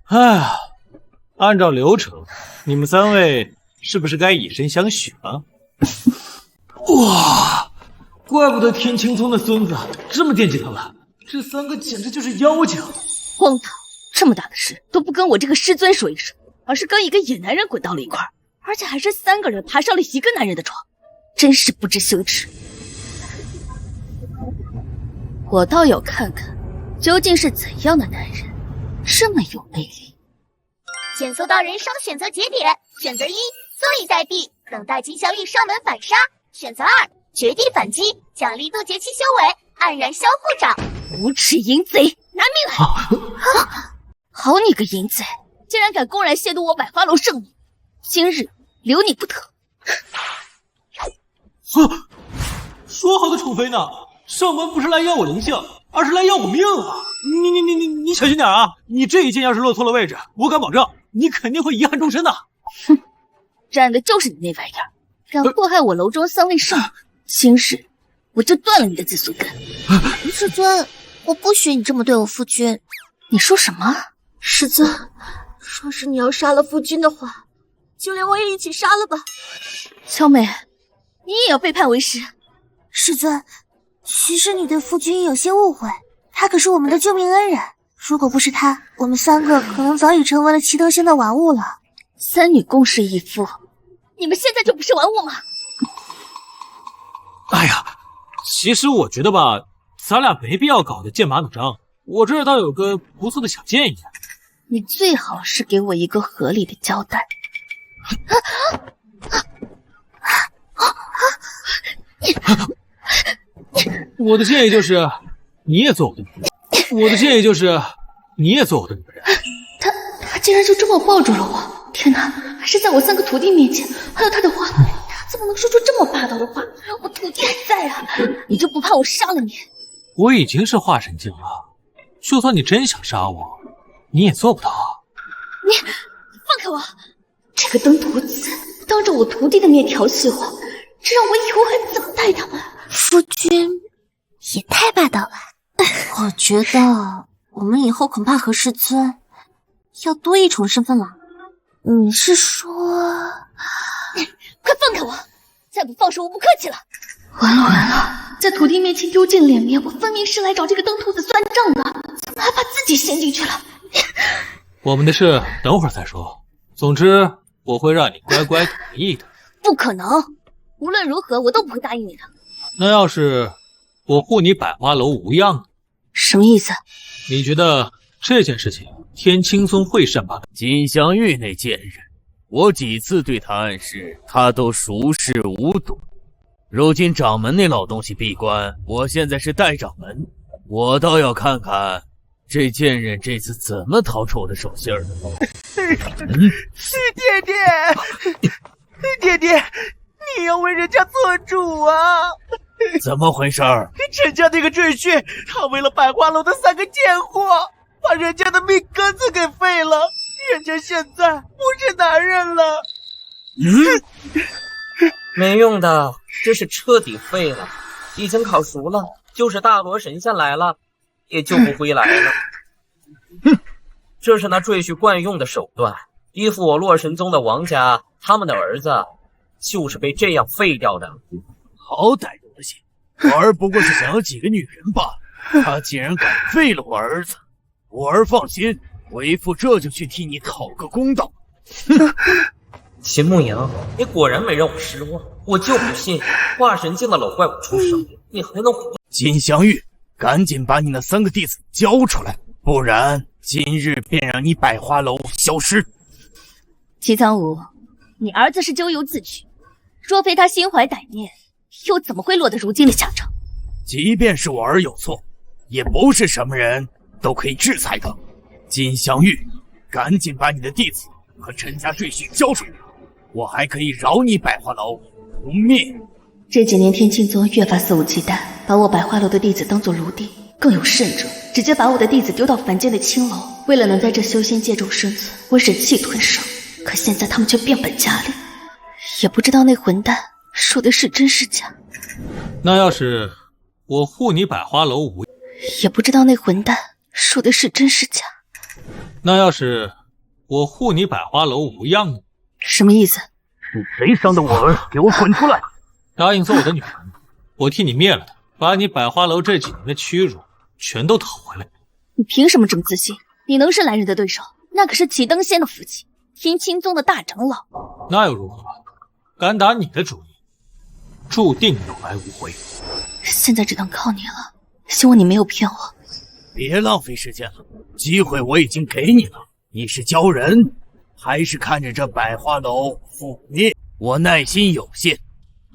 S2: 哎，按照流程，你们3位是不是该以身相许了？哇，怪不得天青宗的孙子这么惦记他了，这3个简直就是妖精！
S13: 荒唐，这么大的事都不跟我这个师尊说一声，而是跟一个野男人滚到了一块儿，而且还是3个人爬上了一个男人的床，真是不知羞耻。我倒要看看，究竟是怎样的男人这么有魅力。
S3: 检搜到人伤选择节点，选择1，坐以待毙，等待金小玉上门反杀；选择2，绝地反击，奖励渡劫期修为，黯然销户长。
S13: 无耻淫贼，拿命来！好你个淫贼，竟然敢公然亵渎我百花楼圣女，今日留你不得！
S2: 说好的宠妃呢？上门不是来要我灵性，而是来要我命啊！你小心点啊！你这一剑要是落错了位置，我敢保证你肯定会遗憾终身的。
S13: 哼，染的就是你那玩意儿，敢祸害我楼中3位圣女，今日我就断了你的子孙根！
S6: 师尊，我不许你这么对我夫君。
S13: 你说什么？
S10: 师尊，若是你要杀了夫君的话，就连我也一起杀了吧。
S13: 小美，你也要背叛为师？
S6: 师尊，其实你对夫君有些误会，他可是我们的救命恩人。如果不是他，我们3个可能早已成为了齐德仙的玩物了。
S13: 3女共侍一夫，你们现在就不是玩物吗？
S2: 哎呀，其实我觉得吧，咱俩没必要搞得剑拔弩张。我这儿倒有个不错的小建议。
S13: 你最好是给我一个合理的交代。
S2: 我的建议就是，你也做我的女人。我的建议就是，你也做我的女人。
S13: 他竟然就这么抱住了我！天哪，还是在我3个徒弟面前，还有他的话，他怎么能说出这么霸道的话？我徒弟还在啊，你就不怕我杀了你？
S2: 我已经是化神境了，就算你真想杀我，你也做不到啊！
S13: 你放开我！这个登徒子当着我徒弟的面调戏我，这让我以后还怎么待他？
S6: 夫君也太霸道了。
S10: 我觉得我们以后恐怕和师尊要多一重身份了。
S6: 你是说……
S13: 快放开我！再不放手，我不客气了。完了，在徒弟面前丢尽脸面，我分明是来找这个登徒子算账的，怎么还把自己陷进去了？
S2: 我们的事等会儿再说。总之，我会让你乖乖同意的。
S13: 不可能，无论如何我都不会答应你的。
S2: 那要是我护你百花楼无恙呢？
S13: 什么意思？
S2: 你觉得这件事情天青宗会善罢？
S8: 金镶玉那贱人，我几次对他暗示，他都熟视无睹。如今掌门那老东西闭关，我现在是代掌门，我倒要看看这贱人这次怎么逃出我的手心儿的。
S11: 爹爹，爹爹，你要为人家做主啊！
S8: 怎么回事？
S11: 陈家那个赘婿，他为了百花楼的3个贱货，把人家的命根子给废了，人家现在不是男人了。
S14: 没用的，这是彻底废了，已经烤熟了，就是大罗神仙来了，也救不回来了。这是那赘婿惯用的手段，依附我洛神宗的王家，他们的儿子就是被这样废掉的。
S8: 好歹德行，我儿不过是想要几个女人罢了，他竟然敢废了我儿子！我儿放心，为父这就去替你讨个公道。
S14: 秦牧阳，你果然没让我失望。我就不信化神境的老怪物出手，你还能
S8: 金镶玉，赶紧把你那3个弟子交出来，不然今日便让你百花楼消失。
S13: 齐苍梧，你儿子是咎由自取，若非他心怀歹念，又怎么会落得如今的下场？
S8: 即便是我儿有错，也不是什么人都可以制裁的。金镶玉，赶紧把你的弟子和陈家赘婿交出来，我还可以饶你百花楼不灭。
S13: 这几年天青宗越发肆无忌惮，把我百花楼的弟子当作奴隶，更有甚者，直接把我的弟子丢到凡间的青楼。为了能在这修仙界中生存，我忍气吞声，可现在他们却变本加厉，也不知道那混蛋说的是真是假。
S2: 那要是我护你百花楼无，
S13: 也不知道那混蛋说的是真是假。
S2: 那要是我护你百花楼无恙呢？
S13: 什么意思？
S8: 是谁伤的我儿？给我滚出来！
S2: 答应做我的女人，我替你灭了她，把你百花楼这几年的屈辱全都讨回来。
S13: 你凭什么这么自信？你能是来人的对手？那可是启登仙的福气，天青宗的大长老。
S2: 那又如何？敢打你的主意，注定有来无回。
S13: 现在只能靠你了，希望你没有骗我。
S8: 别浪费时间了，机会我已经给你了，你是教人，还是看着这百花楼覆灭？我耐心有限，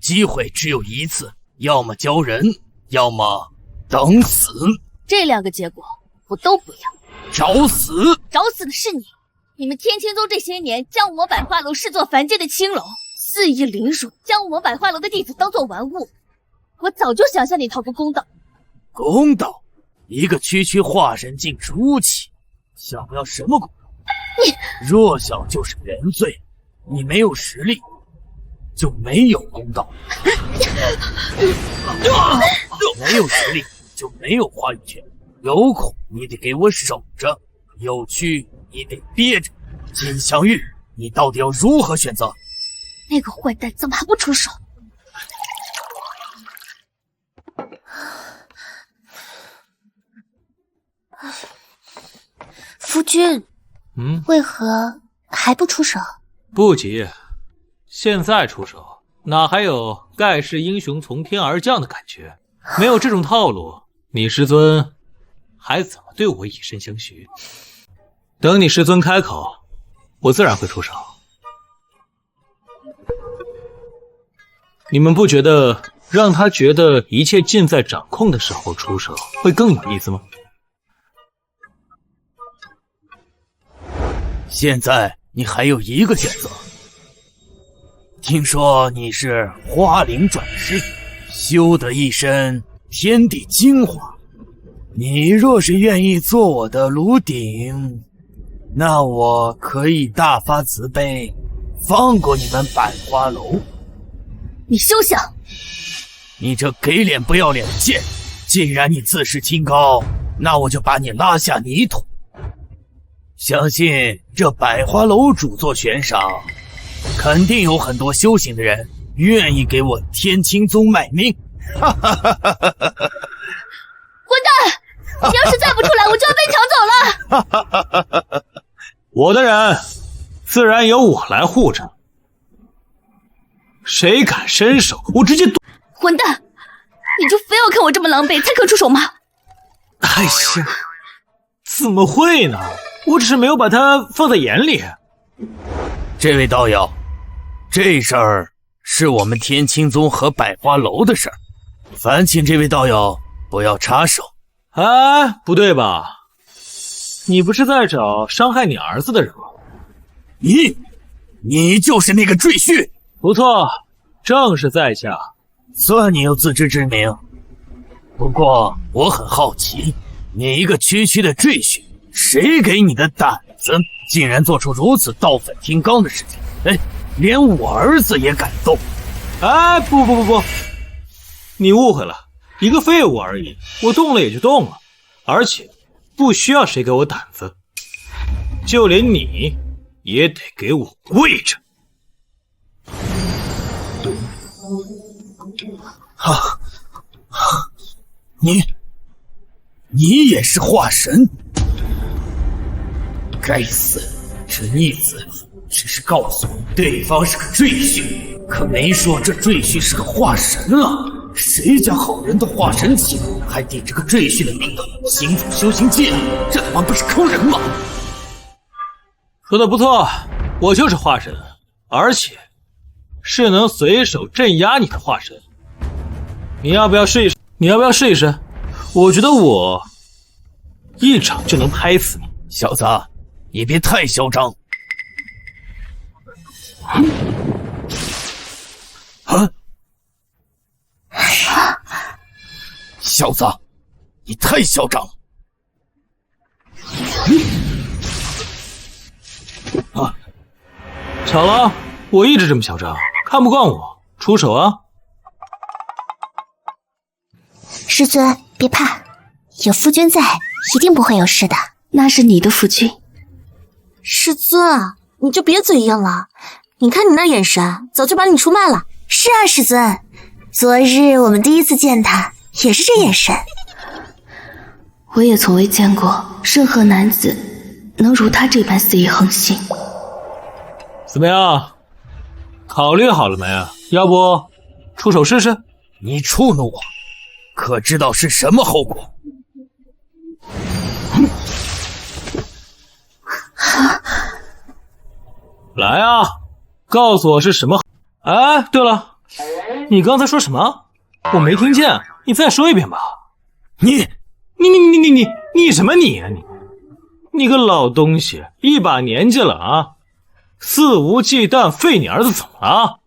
S8: 机会只有一次，要么教人，要么等死。
S13: 这2个结果我都不要。
S8: 找死！
S13: 找死的是你！你们天青宗这些年将我百花楼视作凡间的青楼，肆意凌辱，将我百花楼的弟子当作玩物。我早就想向你讨个公道。
S8: 公道？一个区区化神境初期，想要什么公道？你弱小就是原罪，你没有实力，就没有公道。没有实力就没有话语权，有苦你得给我守着，有屈你得憋着。金镶玉，你到底要如何选择？
S13: 那个坏蛋怎么还不出手？
S6: 夫君，为何还不出手？
S2: 不急，现在出手哪还有盖世英雄从天而降的感觉？没有这种套路，你师尊还怎么对我以身相许？等你师尊开口，我自然会出手。你们不觉得让他觉得一切尽在掌控的时候出手会更有意思吗？
S8: 现在你还有一个选择。听说你是花灵转世，修得一身天地精华。你若是愿意做我的炉鼎，那我可以大发慈悲，放过你们百花楼。
S13: 你休想！
S8: 你这给脸不要脸的贱！既然你自视清高，那我就把你拉下泥土。相信这百花楼主座悬赏，肯定有很多修行的人愿意给我天青宗卖命。哈哈哈哈哈！
S13: 混蛋！你要是再不出来，我就要被抢走了！
S8: 哈哈哈哈哈！
S2: 我的人自然由我来护着，谁敢伸手，我直接剁！
S13: 混蛋！你就非要看我这么狼狈才肯出手吗？
S2: 哎呀，怎么会呢？我只是没有把他放在眼里。
S8: 这位道友，这事儿是我们天青宗和百花楼的事儿，烦请这位道友不要插手。
S2: 哎，不对吧？你不是在找伤害你儿子的人吗？
S8: 你就是那个赘婿？
S2: 不错，正是在下。
S8: 算你有自知之明。不过我很好奇，你一个区区的赘婿，谁给你的胆子，竟然做出如此盗粉天罡的事情？哎，连我儿子也敢动！
S2: 哎，不，你误会了，一个废物而已，我动了也就动了，而且不需要谁给我胆子，就连你也得给我跪着！
S8: 你也是化神？该死，这逆子只是告诉我对方是个赘婿，可没说这赘婿是个化神啊！谁家好人都化神期了，还顶着个赘婿的名头行走修行界，这他妈不是坑人吗？
S2: 说的不错，我就是化神，而且是能随手镇压你的化神。你要不要试一试？我觉得我一掌就能拍死你。
S8: 小子，你别太嚣张！小子，你太嚣张了！
S2: 巧了，我一直这么嚣张，看不惯我，出手啊！
S6: 师尊，别怕，有夫君在，一定不会有事的。
S13: 那是你的夫君。
S10: 师尊，你就别嘴硬了，你看你那眼神，早就把你出卖了。
S6: 是啊，师尊，昨日我们第一次见他，也是这眼神。
S13: 我也从未见过任何男子能如他这般肆意横行。
S2: 怎么样？考虑好了没？要不出手试试？
S8: 你触怒我，可知道是什么后果？
S2: 来啊，告诉我是什么？哎，对了，你刚才说什么？我没听见，你再说一遍吧。你什么你啊你个老东西，一把年纪了啊，肆无忌惮废你儿子怎么了？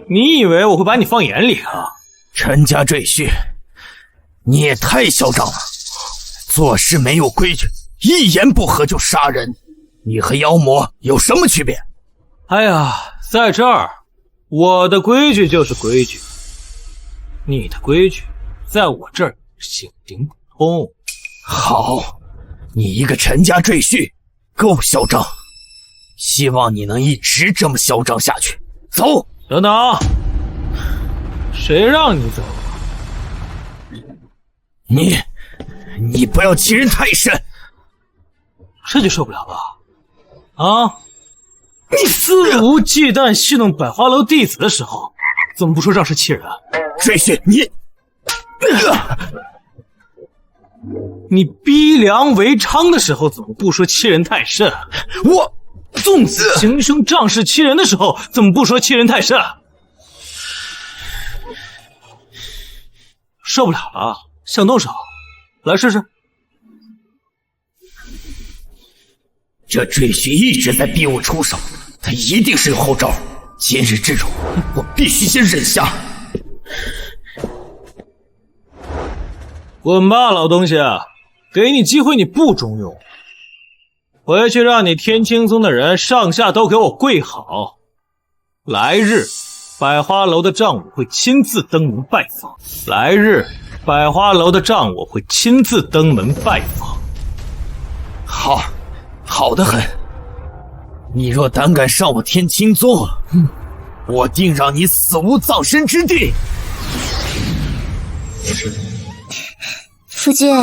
S2: 你以为我会把你放眼里啊？
S8: 陈家赘婿，你也太嚣张了，做事没有规矩，一言不合就杀人，你和妖魔有什么区别？
S2: 哎呀，在这儿，我的规矩就是规矩，你的规矩在我这儿行不通。
S8: 好，你一个陈家赘婿，够嚣张，希望你能一直这么嚣张下去。走！
S2: 等等，谁让你走？
S8: 你不要欺人太甚，
S2: 这就受不了了啊！你肆无忌惮戏弄百花楼弟子的时候，怎么不说仗势欺人？
S8: 赘婿，
S2: 你逼良为娼的时候，怎么不说欺人太甚？
S8: 我
S2: 纵子行凶仗势欺人的时候，怎么不说欺人太甚？受不了了，想动手，来试试。
S8: 这赘婿一直在逼我出手，他一定是有后招。今日之辱，我必须先忍下。
S2: 滚吧，老东西！给你机会你不中用，回去让你天青宗的人上下都给我跪好。来日，百花楼的账我会亲自登门拜访。来日，百花楼的账我会亲自登门拜访。
S8: 好得很。你若胆敢上我天青宗，我定让你死无葬身之地。
S6: 夫君，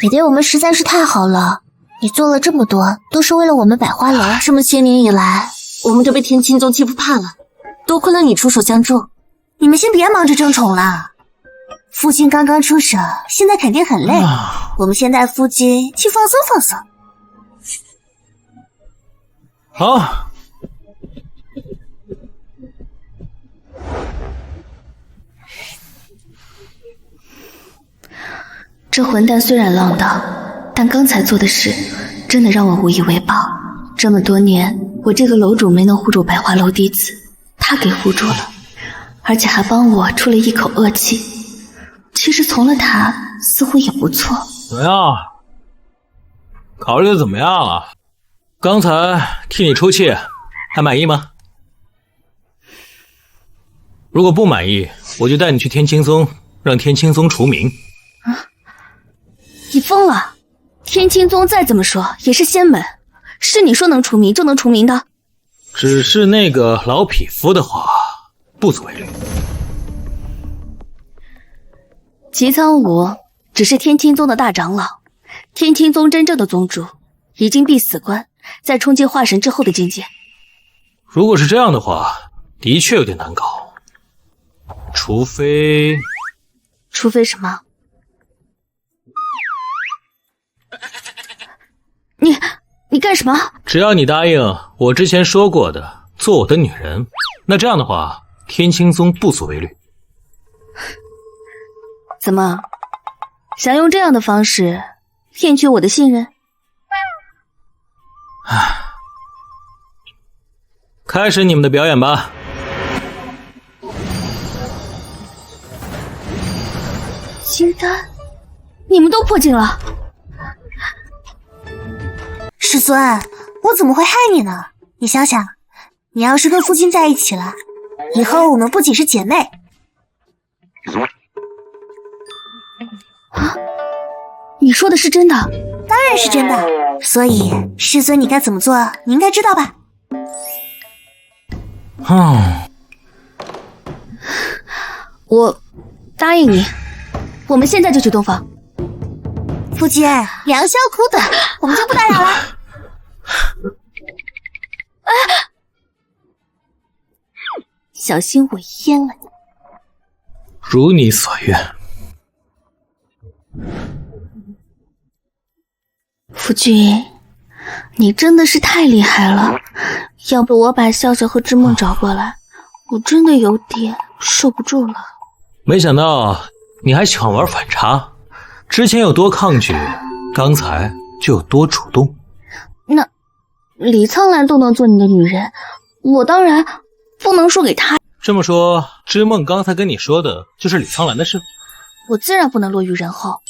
S6: 你对我们实在是太好了，你做了这么多，都是为了我们百花楼。
S10: 这么些年以来，我们都被天青宗欺负怕了，多亏了你出手相助。
S6: 你们先别忙着争宠了，夫君刚刚出手，现在肯定很累，我们先带夫君去放松放松。
S2: 好。
S13: 这混蛋虽然浪荡，但刚才做的事真的让我无以为报。这么多年，我这个楼主没能护住百花楼弟子，他给护住了，而且还帮我出了一口恶气。其实从了他似乎也不错。
S2: 怎么样？考虑的怎么样了？刚才替你出气，还满意吗？如果不满意，我就带你去天青宗，让天青宗除名。
S13: 你疯了！天青宗再怎么说也是仙门，
S1: 是你说能除名就能除名的？
S2: 只是那个老匹夫的话，不足为虑。
S1: 齐苍梧只是天青宗的大长老，天青宗真正的宗主已经闭死关，在冲击化神之后的境界。
S2: 如果是这样的话，的确有点难搞。除非
S1: 什么？你干什么？
S2: 只要你答应我之前说过的，做我的女人，那这样的话，天青宗不足为虑。
S1: 怎么，想用这样的方式骗取我的信任？
S2: 开始你们的表演吧。
S1: 金丹，你们都破镜了。
S6: 师尊，我怎么会害你呢？你想想，你要是跟夫君在一起了，以后我们不仅是姐妹。
S1: 啊，你说的是真的？
S6: 当然是真的。所以师尊，你该怎么做，你应该知道吧？
S1: 我答应你，我们现在就去洞房。
S6: 夫君，良宵苦短，我们就不打扰了。
S1: 小心我淹了你。
S2: 如你所愿。
S1: 夫君，你真的是太厉害了，要不我把笑笑和之梦找过来，我真的有点受不住了。
S2: 没想到你还喜欢玩反差，之前有多抗拒，刚才就有多主动。
S1: 那李苍兰都能做你的女人，我当然不能说给她。
S2: 这么说，之梦刚才跟你说的就是李苍兰的事？
S1: 我自然不能落于人后。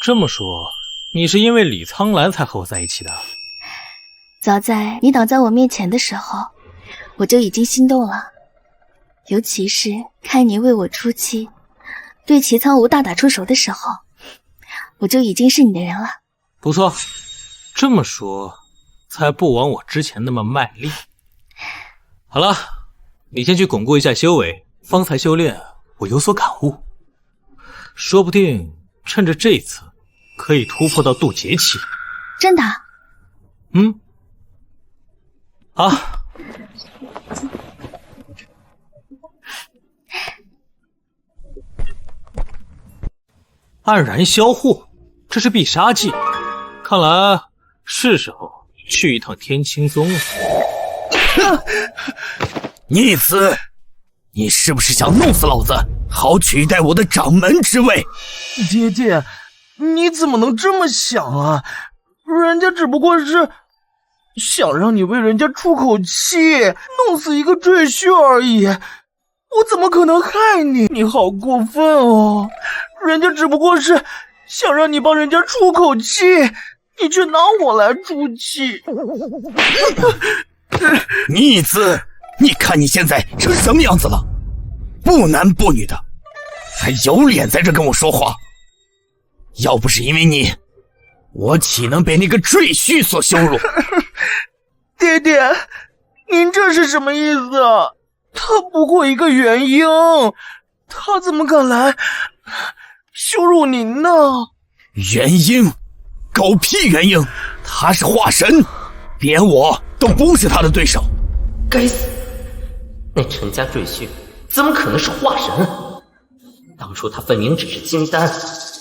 S2: 这么说，你是因为李苍兰才和我在一起的？
S1: 早在你挡在我面前的时候，我就已经心动了。尤其是看你为我出气，对齐苍梧大打出手的时候，我就已经是你的人了。
S2: 不错，这么说才不枉我之前那么卖力。好了，你先去巩固一下修为，方才修炼我有所感悟，说不定趁着这次可以突破到渡劫期。
S1: 真的？
S2: 嗯。好。黯然销户，这是必杀技，看来是时候去一趟天青宗了。
S8: 逆子，你是不是想弄死老子，好取代我的掌门之位？
S11: 爹爹，你怎么能这么想啊？人家只不过是想让你为人家出口气，弄死一个赘婿而已。我怎么可能害你？你好过分哦！人家只不过是想让你帮人家出口气，你却拿我来出气。
S8: 逆子，你看你现在成什么样子了？不男不女的，还有脸在这跟我说话？要不是因为你，我岂能被那个赘婿所羞辱？
S11: 爹爹，您这是什么意思啊？他不过一个元婴，他怎么敢来羞辱您呢？
S8: 元婴？狗屁元婴！他是化神，连我都不是他的对手。
S14: 该死！那陈家赘婿怎么可能是化神？当初他分明只是金丹，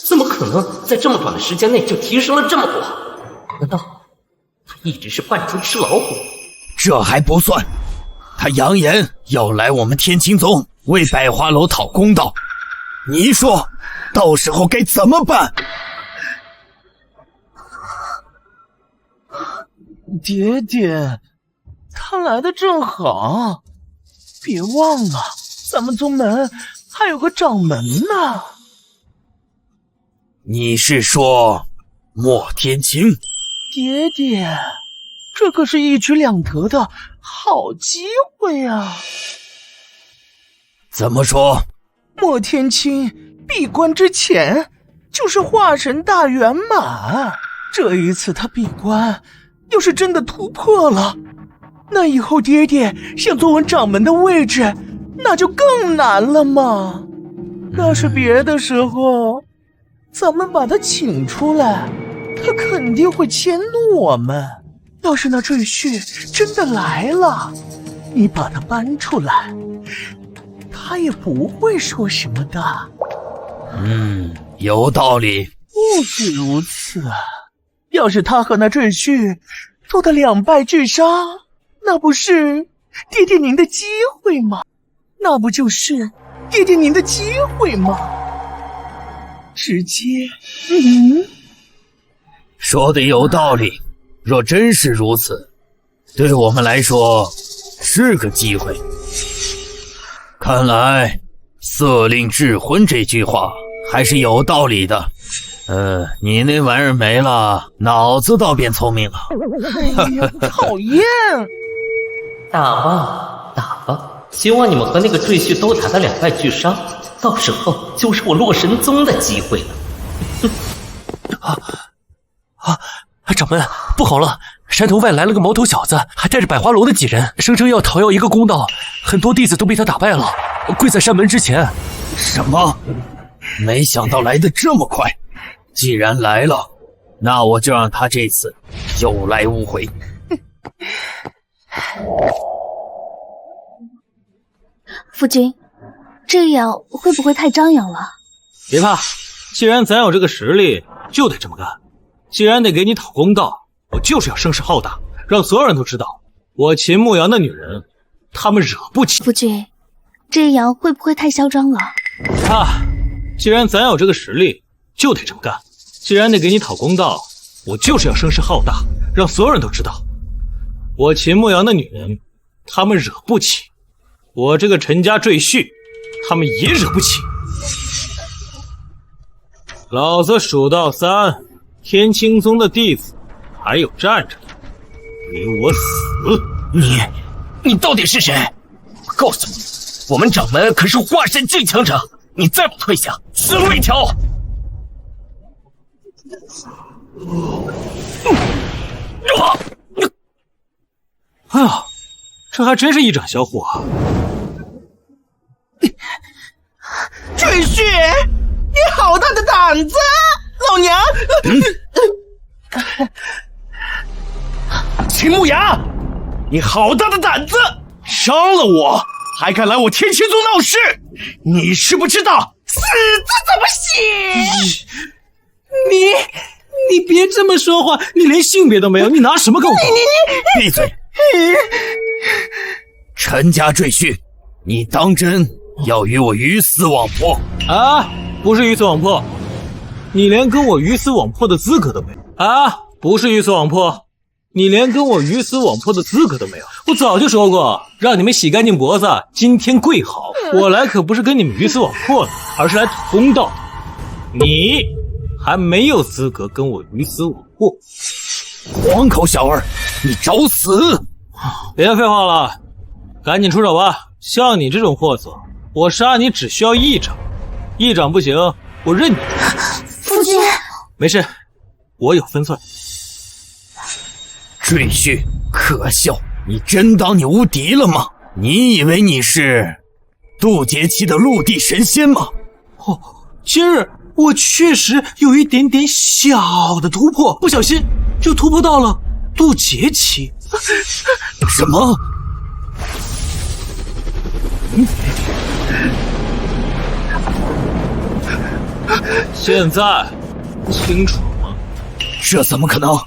S14: 怎么可能在这么短的时间内就提升了这么多？难道他一直是扮猪吃老虎？
S8: 这还不算，他扬言要来我们天青宗为百花楼讨公道，你说到时候该怎么办？
S11: 爹爹，他来的正好，别忘了咱们宗门还有个掌门呢。
S8: 你是说莫天晴？
S11: 爹爹，这可是一举两得的好机会啊！
S8: 怎么说？
S11: 莫天清闭关之前就是化神大圆满，这一次他闭关，要是真的突破了，那以后爹爹想坐稳掌门的位置，那就更难了嘛。要是别的时候，咱们把他请出来，他肯定会迁怒我们。要是那赘婿真的来了，你把他搬出来，他也不会说什么的。
S8: 有道理。
S11: 不止如此，要是他和那赘婿做得两败俱伤，那不是爹爹您的机会吗？那不就是爹爹您的机会吗？直接，
S8: 说的有道理。若真是如此，对我们来说是个机会。看来色令智昏这句话还是有道理的。你那玩意儿没了，脑子倒变聪明了。
S11: 讨厌！
S14: 打吧，打吧，希望你们和那个赘婿都打得两败俱伤，到时候就是我洛神宗的机会了。
S4: 掌门，不好了！山头外来了个毛头小子，还带着百花楼的几人，声称要讨要一个公道，很多弟子都被他打败了，跪在山门之前。
S8: 什么？没想到来得这么快！既然来了，那我就让他这次有来无回。
S1: 夫君，这样会不会太张扬了？
S2: 别怕，既然咱有这个实力，就得这么干。既然得给你讨公道，我就是要声势浩大，让所有人都知道，我秦牧阳的女人，他们惹不起。
S1: 夫君，这样会不会太嚣张了？
S2: 既然咱有这个实力，就得这么干。既然得给你讨公道，我就是要声势浩大，让所有人都知道，我秦牧阳的女人，他们惹不起。我这个陈家赘婿，他们也惹不起。老子数到3，天青宗的弟子还有站着的，给我死！
S5: 你到底是谁？告诉我，我们掌门可是化神境强者，你再不退下，死路一条！
S2: 哎呀，这还真是一展销户啊！
S11: 赘婿，你好大的胆子！老娘，
S12: 秦牧阳，你好大的胆子，伤了我还敢来我天青宗闹事，你是不知道死字怎么写。
S2: 你别这么说话，你连性别都没有，你拿什么跟我？
S8: 闭嘴！陈家赘婿，你当真要与我鱼死网破？
S2: 不是鱼死网破，你连跟我鱼死网破的资格都没有。不是鱼死网破，你连跟我鱼死网破的资格都没有。我早就说过，让你们洗干净脖子，今天跪好。我来可不是跟你们鱼死网破的，而是来讨公道的。你还没有资格跟我鱼死网破。
S8: 黄口小儿，你找死！
S2: 别废话了，赶紧出手吧！像你这种货色，我杀你只需要1掌，1掌不行，我任你。
S1: 夫君，
S2: 没事，我有分寸。
S8: 赘婿，可笑！你真当你无敌了吗？你以为你是渡劫期的陆地神仙吗？
S2: 今日我确实有一点点小的突破，不小心就突破到了渡劫期。
S8: 什么？
S2: 现在清楚了吗？
S8: 这怎么可能？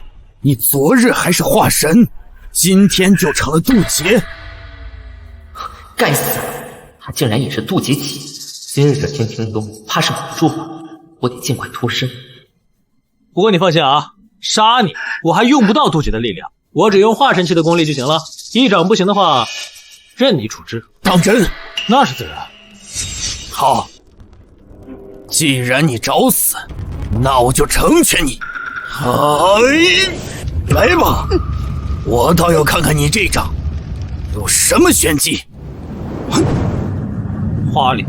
S8: 你昨日还是化神，今天就成了渡劫。
S14: 该死，他竟然也是渡劫期。今日这天青宗怕是保不住了，我得尽快脱身。
S2: 不过你放心啊，杀你我还用不到渡劫的力量，我只用化神期的功力就行了。1掌不行的话，任你处置。
S8: 当真？
S2: 那是自然。
S8: 好，既然你找死，那我就成全你。来吧，我倒要看看你这掌有什么玄机。
S2: 花脸，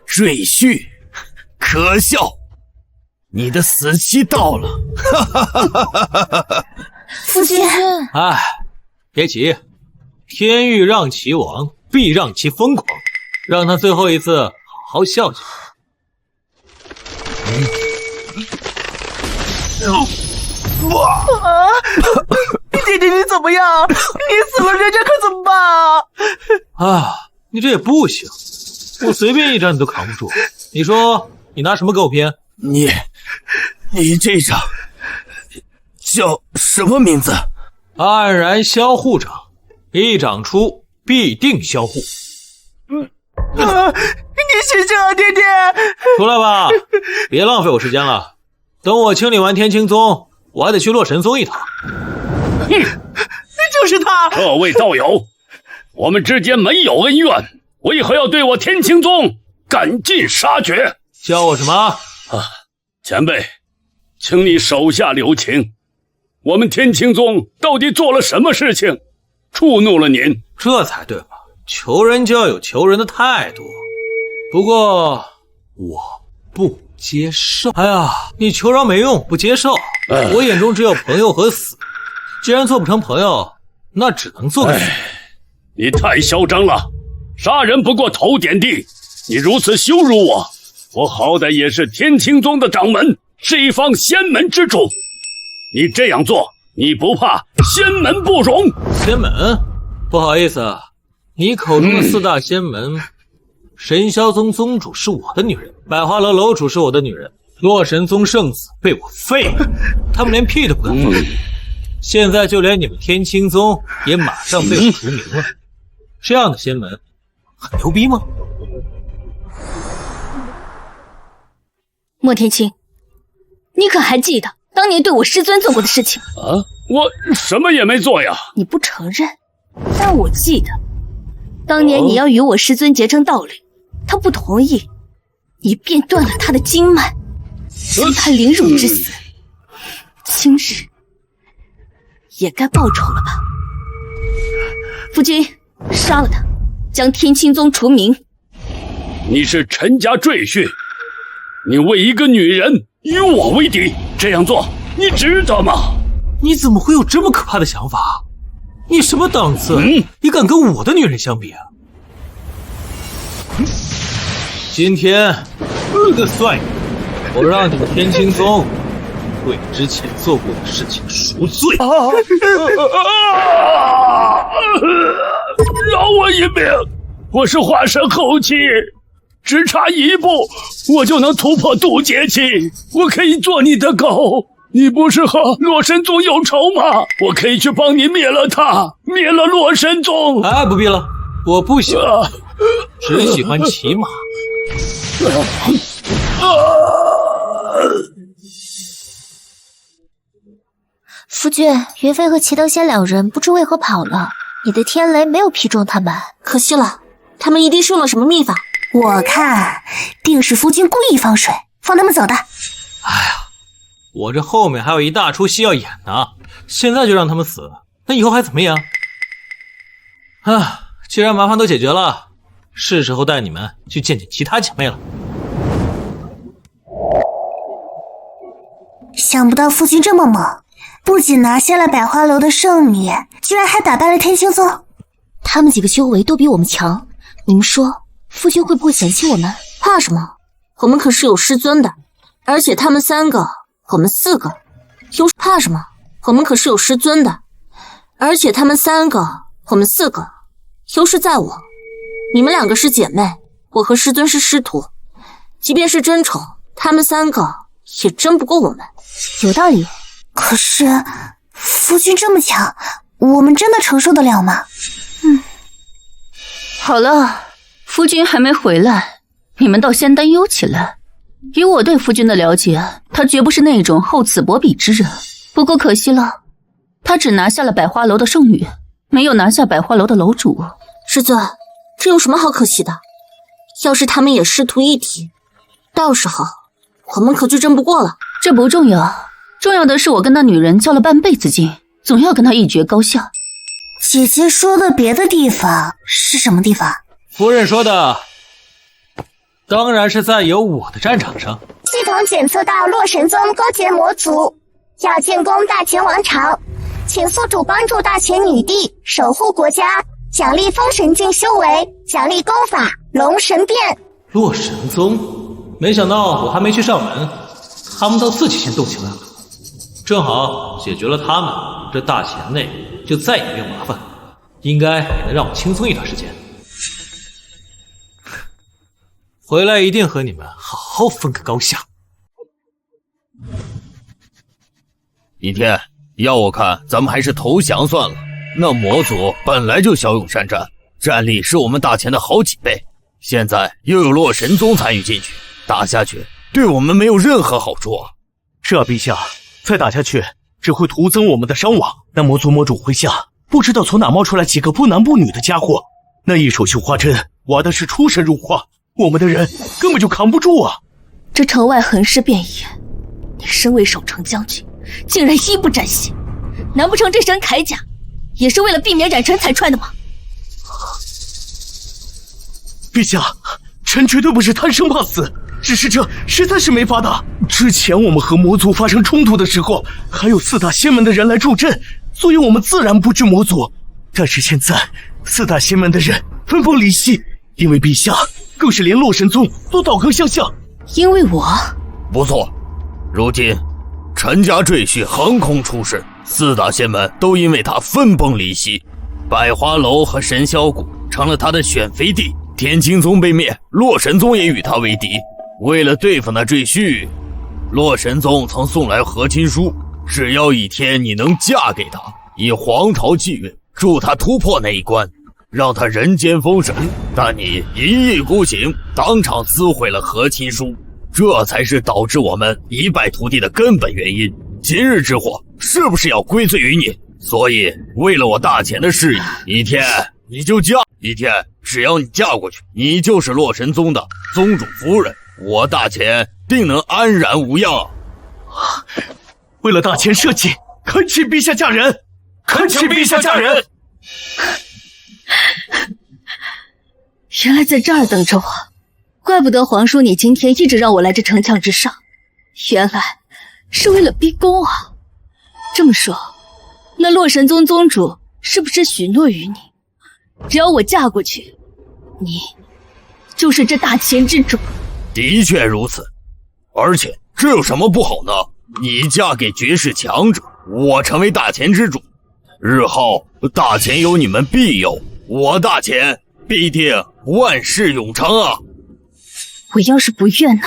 S8: 赘婿，可笑！你的死期到了。
S1: 夫君，
S2: 哎，别急，天欲让其亡，必让其疯狂，让他最后一次好好笑笑。
S11: 姐姐你怎么样？你死了，人家可怎么办啊？
S2: 你这也不行，我随便一掌你都扛不住。你说你拿什么跟我拼？
S8: 你这掌叫什么名字？
S2: 黯然销户掌，一掌出必定销户。
S11: 你醒醒啊，爹爹！
S2: 出来吧，别浪费我时间了。等我清理完天青宗，我还得去洛神宗一趟。
S11: 就是他！
S5: 这位道友，我们之间没有恩怨，为何要对我天青宗赶尽杀绝？
S2: 叫我什么？
S5: 前辈，请你手下留情。我们天青宗到底做了什么事情，触怒了您？
S2: 这才对吧？求人就要有求人的态度。不过我不接受。哎呀，你求饶没用，不接受。我眼中只有朋友和死。既然做不成朋友，那只能做个死。
S5: 你太嚣张了！杀人不过头点地，你如此羞辱我，我好歹也是天青宗的掌门，是一方仙门之主。你这样做，你不怕仙门不容？
S2: 仙门？不好意思，你口中的四大仙门，神霄宗宗主是我的女人，百花楼楼主是我的女人，洛神宗圣子被我废了，他们连屁都不敢放。现在就连你们天青宗也马上被我除名了，这样的仙门很牛逼吗？
S13: 莫天青，你可还记得当年对我师尊做过的事情？
S5: 我什么也没做呀。
S13: 你不承认，但我记得，当年你要与我师尊结成道侣，他不同意，你便断了他的经脉，将他凌辱致死。今日也该报仇了吧？夫君，杀了他，将天青宗除名。
S5: 你是陈家赘婿，你为一个女人与我为敌，这样做你值得吗？
S2: 你怎么会有这么可怕的想法？你什么档次？你敢跟我的女人相比啊？今天一个算一个，我让你们天青宗为之前做过的事情赎罪。
S5: 饶我一命！我是化神后期，只差一步，我就能突破渡劫期。我可以做你的狗。你不是和洛神宗有仇吗？我可以去帮你灭了他，灭了洛神宗。
S2: 哎，不必了，我不喜欢，只喜欢骑马。
S6: 夫君，云飞和齐登仙两人不知为何跑了，你的天雷没有劈中他们，
S10: 可惜了，他们一定是用了什么秘法。
S6: 我看定是夫君故意放水，放他们走的。
S2: 哎呀，我这后面还有一大出戏要演呢，现在就让他们死，那以后还怎么演？既然麻烦都解决了，是时候带你们去见见其他姐妹了。
S6: 想不到夫君这么猛，不仅拿下了百花楼的圣女，居然还打败了天青宗。他们几个修为都比我们强，你们说夫君会不会嫌弃我们？
S10: 怕什么？我们可是有师尊的，而且他们3个，我们4个，怕什么？我们可是有师尊的，而且他们3个，我们4个，优势在我。你们2个是姐妹，我和师尊是师徒，即便是争宠，他们3个也争不过我们。
S6: 有道理，可是夫君这么强，我们真的承受得了吗？
S13: 好了，夫君还没回来，你们倒先担忧起来。以我对夫君的了解，他绝不是那种厚此薄彼之人。不过可惜了，他只拿下了百花楼的圣女，没有拿下百花楼的楼主。
S10: 师尊，这有什么好可惜的？要是他们也师徒一体，到时候我们可就争不过了。
S13: 这不重要，重要的是我跟那女人较了半辈子劲，总要跟她一决高下。
S6: 姐姐说的别的地方是什么地方？
S2: 夫人说的当然是在有我的战场上。
S3: 系统检测到洛神宗勾结魔族，要进攻大前王朝，请宿主帮助大前女帝守护国家，奖励封神境修为，奖励功法龙神变。
S2: 洛神宗，没想到我还没去上门，他们倒自己先动起来了。正好解决了他们，这大前内就再也没有麻烦，应该也能让我轻松一段时间。回来一定和你们好好分个高下。
S8: 倚天，要我看，咱们还是投降算了。那魔族本来就骁勇善战，战力是我们大前的好几倍，现在又有洛神宗参与进去，打下去对我们没有任何好处啊！
S11: 是啊，陛下，再打下去只会徒增我们的伤亡。那魔族魔主麾下不知道从哪冒出来几个不男不女的家伙，那一手绣花针玩的是出神入化，我们的人根本就扛不住啊！
S13: 这城外横尸遍野，你身为守城将军，竟然一不沾血，难不成这身铠甲也是为了避免染尘才穿的吗？
S11: 陛下，臣绝对不是贪生怕死，只是这实在是没法打。之前我们和魔族发生冲突的时候，还有4大仙门的人来助阵，所以我们自然不惧魔族。但是现在4大仙门的人分崩离析，因为陛下更是连洛神宗都倒戈相向。
S13: 因为我
S8: 不错，如今陈家赘婿横空出世，4大仙门都因为他分崩离析，百花楼和神霄谷成了他的选妃地。天青宗被灭，洛神宗也与他为敌。为了对付那赘婿，洛神宗曾送来和亲书，只要倚天你能嫁给他，以皇朝契约助他突破那一关，让他人间封神。但你一意孤行，当场撕毁了和亲书，这才是导致我们一败涂地的根本原因。今日之祸是不是要归罪于你？所以为了我大前的事业，倚天你就嫁。倚天，只要你嫁过去，你就是洛神宗的宗主夫人，我大前定能安然无恙。
S11: 为了大前社稷，恳请陛下嫁人，恳请陛下嫁人。
S13: 原来在这儿等着我，怪不得皇叔你今天一直让我来这城墙之上，原来是为了逼宫啊。这么说，那洛神宗宗主是不是许诺于你，只要我嫁过去，你就是这大前之主？
S8: 的确如此，而且这有什么不好呢？你嫁给绝世强者，我成为大前之主，日后大前有你们庇佑，我大前必定万世永昌啊！
S13: 我要是不愿呢？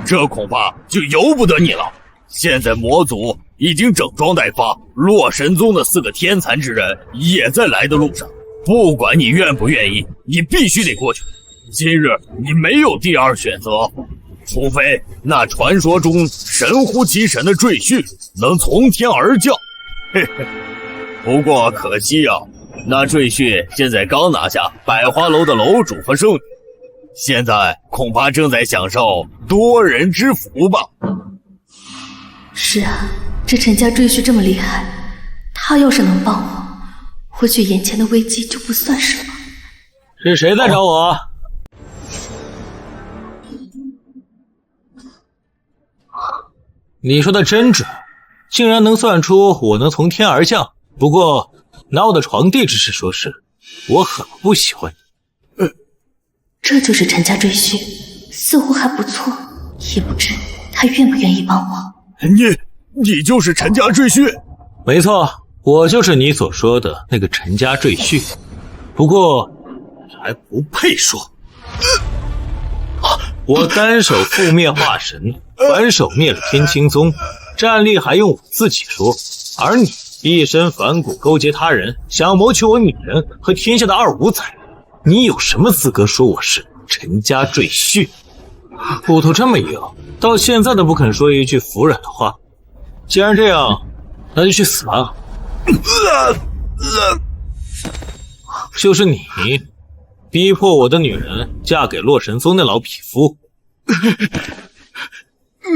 S8: 这恐怕就由不得你了。现在魔族已经整装待发，洛神宗的4个天残之人也在来的路上。不管你愿不愿意，你必须得过去。今日你没有第二选择，除非那传说中神乎其神的赘婿能从天而降。嘿嘿，不过可惜啊，那赘婿现在刚拿下百花楼的楼主和圣女，现在恐怕正在享受多人之福吧。
S13: 是啊，这陈家赘婿这么厉害，他要是能帮我，或许眼前的危机就不算什么。
S2: 是谁在找我？你说的真准，竟然能算出我能从天而降。不过拿我的床地之事说事，我很不喜欢你。
S13: 这就是陈家赘婿，似乎还不错，也不知他愿不愿意帮我。
S8: 你就是陈家赘婿？
S2: 没错，我就是你所说的那个陈家赘婿。不过还不配说。我单手覆灭化神，反手灭了天青宗，战力还用我自己说。而你一身反骨，勾结他人，想谋取我女人和天下的二五仔，你有什么资格说我是陈家赘婿？骨头这么硬，到现在都不肯说一句服软的话。既然这样，那就去死吧。就是你逼迫我的女人嫁给洛神宗那老匹夫。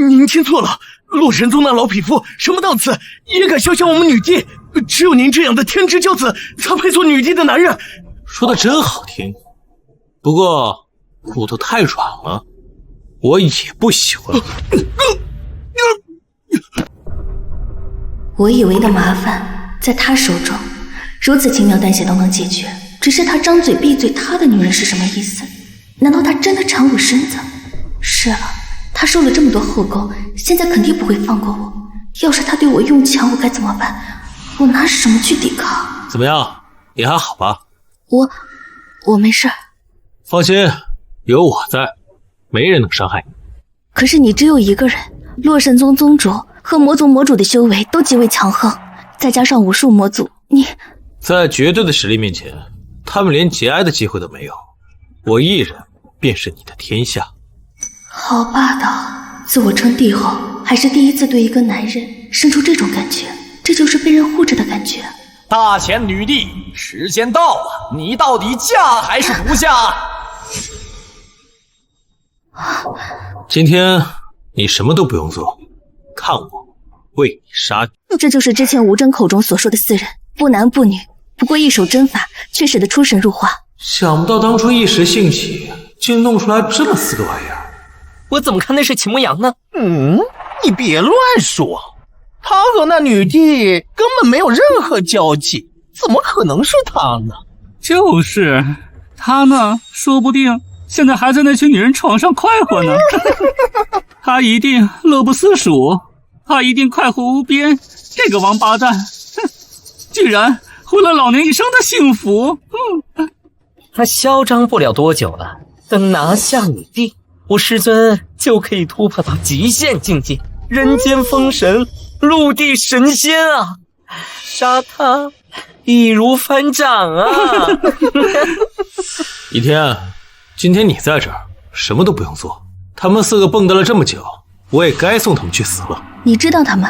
S11: 您听错了，洛神宗那老匹夫什么档次，也敢肖像我们女帝？只有您这样的天之骄子才配做女帝的男人。
S2: 说的真好听，不过骨头太软了。我也不喜欢。
S13: 我以为的麻烦，在他手中如此轻描淡写都能解决。只是他张嘴闭嘴他的女人是什么意思？难道他真的馋我身子？是了，他受了这么多后宫，现在肯定不会放过我。要是他对我用强，我该怎么办？我拿什么去抵抗？
S2: 怎么样，你还好吧？
S13: 我没事。
S2: 放心，有我在，没人能伤害你。
S13: 可是你只有一个人，洛神宗宗主和魔族魔主的修为都极为强横，再加上武术魔族，你
S2: 在绝对的实力面前，他们连节哀的机会都没有。我一人便是你的天下。
S13: 好霸道！自我称帝后，还是第一次对一个男人生出这种感觉，这就是被人护着的感觉。
S9: 大前女帝，时间到了，你到底嫁还是不嫁？
S2: 今天你什么都不用做，看我为你杀。
S13: 这就是之前吴征口中所说的4人，不男不女，不过一手针法却使得出神入化。
S2: 想不到当初一时兴起，竟弄出来这么4个玩意儿。
S14: 我怎么看那是秦牧阳呢？
S11: 你别乱说，他和那女帝根本没有任何交集，怎么可能是他呢？
S4: 就是他呢，说不定现在还在那群女人床上快活呢。他一定乐不思蜀，他一定快活无边。这个王八蛋，居然毁了老娘一生的幸福。
S14: 他嚣张不了多久了，等拿下女帝，我师尊就可以突破到极限境界，人间封神，陆地神仙啊！杀他易如反掌啊！
S2: 倚天，今天你在这儿，什么都不用做。他们4个蹦跶了这么久，我也该送他们去死了。
S13: 你知道他们？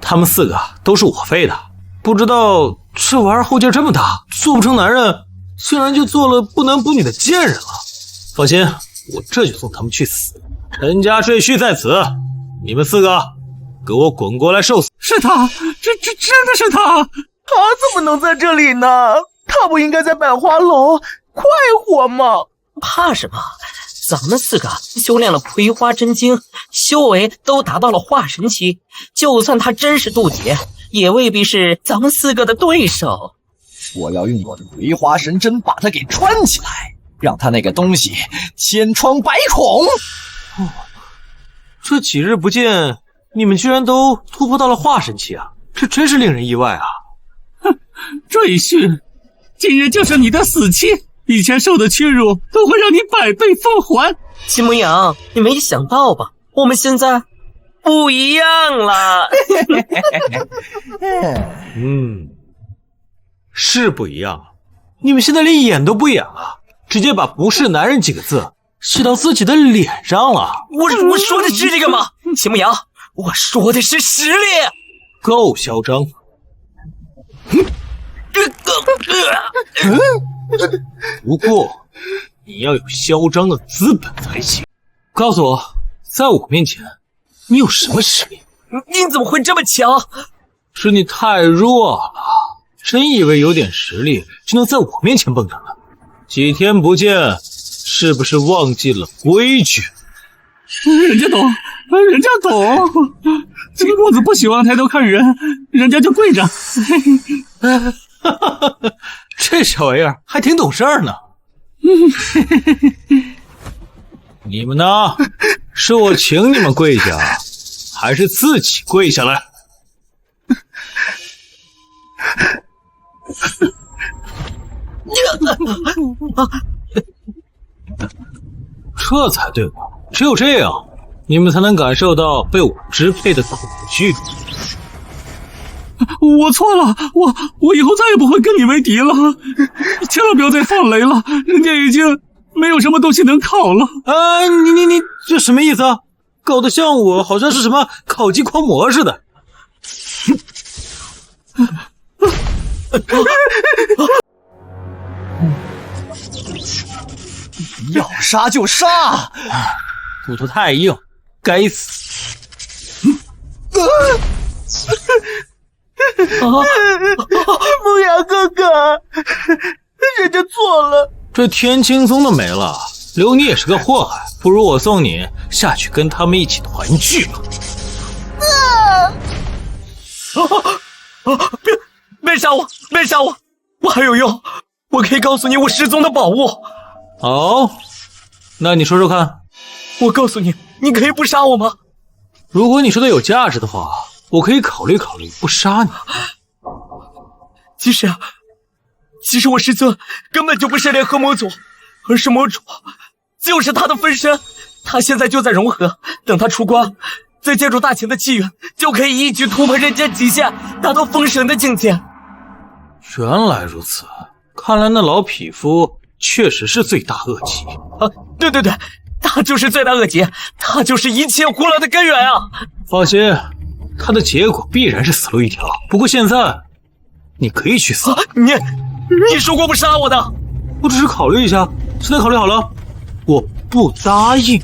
S2: 他们4个都是我废的，不知道这玩意儿后劲这么大，做不成男人，竟然就做了不男不女的贱人了。放心，我这就送他们去死。陈家赘婿在此，你们4个给我滚过来受死！
S4: 是他，这真的是他！
S11: 他怎么能在这里呢？他不应该在百花楼快活吗？
S14: 怕什么？咱们4个修炼了葵花真经，修为都达到了化神期，就算他真是渡劫，也未必是咱们4个的对手。
S9: 我要用我的葵花神针把它给穿起来，让他那个东西千疮百孔。
S2: 这几日不见，你们居然都突破到了化神期啊！这真是令人意外啊！
S4: 赘婿，今日就是你的死期，以前受的屈辱都会让你100倍奉还。
S14: 秦牧阳，你没想到吧？我们现在不一样了。
S2: 是不一样。你们现在连演都不演了，直接把不是男人几个字写到自己的脸上了。
S14: 我说的是这个吗？秦牧阳，我说的是实力。
S2: 够嚣张。不过你要有嚣张的资本才行。告诉我，在我面前你有什么实力？
S14: 你怎么会这么强？
S2: 是你太弱了，真以为有点实力就能在我面前蹦跶了？几天不见，是不是忘记了规矩？
S4: 人家懂，人家懂。金公子不喜欢抬头看人，人家就跪着。
S2: 这小玩意儿还挺懂事儿呢。你们呢？是我请你们跪下，还是自己跪下来？这才对吧？只有这样，你们才能感受到被我支配的恐惧。
S4: 我错了，我以后再也不会跟你为敌了，千万不要再放雷了，人家已经没有什么东西能烤了。
S2: 你这什么意思啊？搞得像我好像是什么烤鸡狂魔似的。
S9: 要杀就杀，
S2: 骨头太硬，该死。
S11: 牧羊哥哥，人家错了。
S2: 这天青松的没了，留你也是个祸害，不如我送你下去跟他们一起团聚吧。
S14: 别杀我，别杀我，我还有用，我可以告诉你我失踪的宝物。
S2: 哦，那你说说看。
S14: 我告诉你，你可以不杀我吗？
S2: 如果你说的有价值的话，我可以考虑考虑不杀你。
S14: 其实我师尊根本就不是联合魔族，而是魔主，就是他的分身。他现在就在融合，等他出关，再借助大秦的气运，就可以一举突破人间极限，达到封神的境界。
S2: 原来如此，看来那老匹夫确实是罪大恶极
S14: 啊！对，他就是罪大恶极，他就是一切胡乱的根源啊！
S2: 放心，他的结果必然是死路一条。不过现在，你可以去死。
S14: 你说过不杀我的，
S2: 我只是考虑一下，现在考虑好了，我不答应。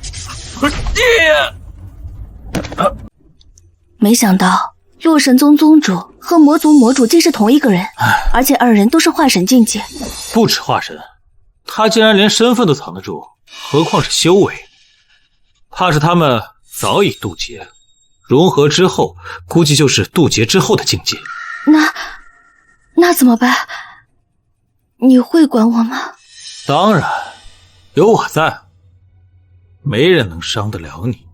S1: 没想到洛神宗宗主和魔族魔主竟是同一个人，而且二人都是化神境界。
S2: 不止化神，他竟然连身份都藏得住，何况是修为？怕是他们早已渡劫，融合之后，估计就是渡劫之后的境界。
S1: 那怎么办？你会管我吗？
S2: 当然，有我在，没人能伤得了你。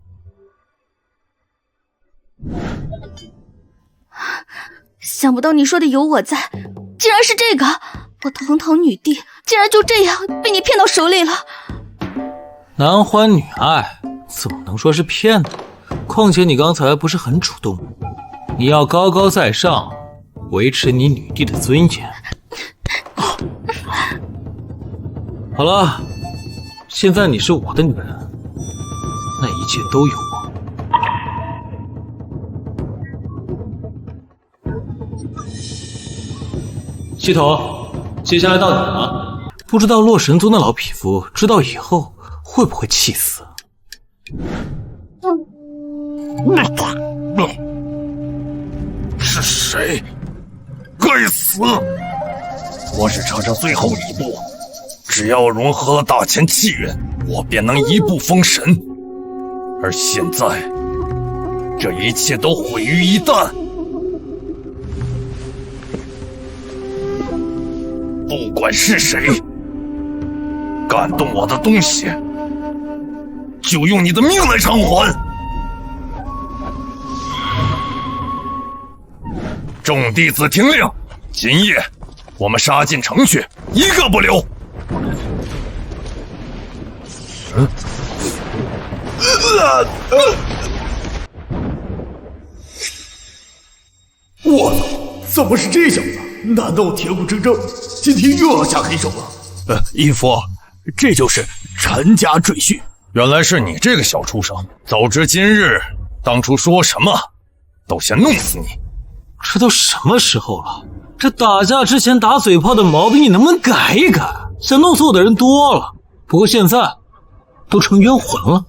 S1: 想不到你说的有我在，竟然是这个！我堂堂女帝，竟然就这样被你骗到手里了。
S2: 男欢女爱，怎么能说是骗呢？况且你刚才不是很主动吗？你要高高在上，维持你女帝的尊严。好了，现在你是我的女人，那一切都有我。系统，接下来到你了。不知道洛神宗的老匹夫知道以后会不会气死？
S8: 是谁？该死！我只差这最后一步，只要融合了大千气运，我便能一步封神。而现在，这一切都毁于一旦。不管是谁敢动我的东西，就用你的命来偿还！众弟子听令，今夜我们杀进城去，一个不留。
S7: 我操！怎么是这小子？难道铁骨铮铮今天又要下黑手了？
S8: 义父，这就是陈家赘婿。原来是你这个小畜生！早知今日，当初说什么都先弄死你。
S2: 这都什么时候了？这打架之前打嘴炮的毛病你能不能改一改？想弄死我的人多了，不过现在都成冤魂了。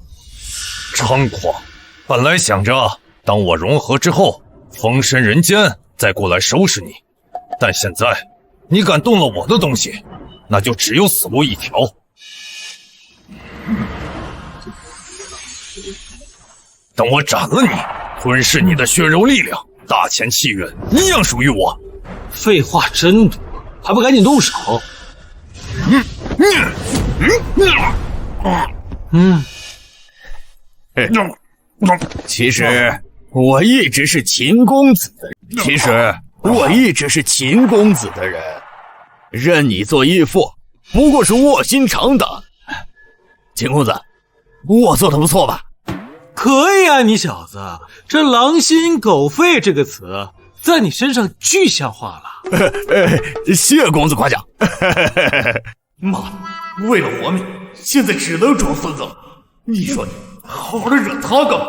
S8: 猖狂！本来想着当我融合之后封神人间，再过来收拾你，但现在你敢动了我的东西，那就只有死路一条。等我斩了你，吞噬你的血肉力量，大千气运一样属于我。
S2: 废话真多，还不赶紧动手！
S8: 其实我一直是秦公子的人，认你做义父，不过是卧薪尝胆。秦公子，我做的不错吧？
S2: 可以啊，你小子，这狼心狗肺这个词在你身上具象化了。
S8: 谢公子夸奖。
S7: 妈的，为了活命，现在只能装孙子了。你说你好好的惹他干嘛？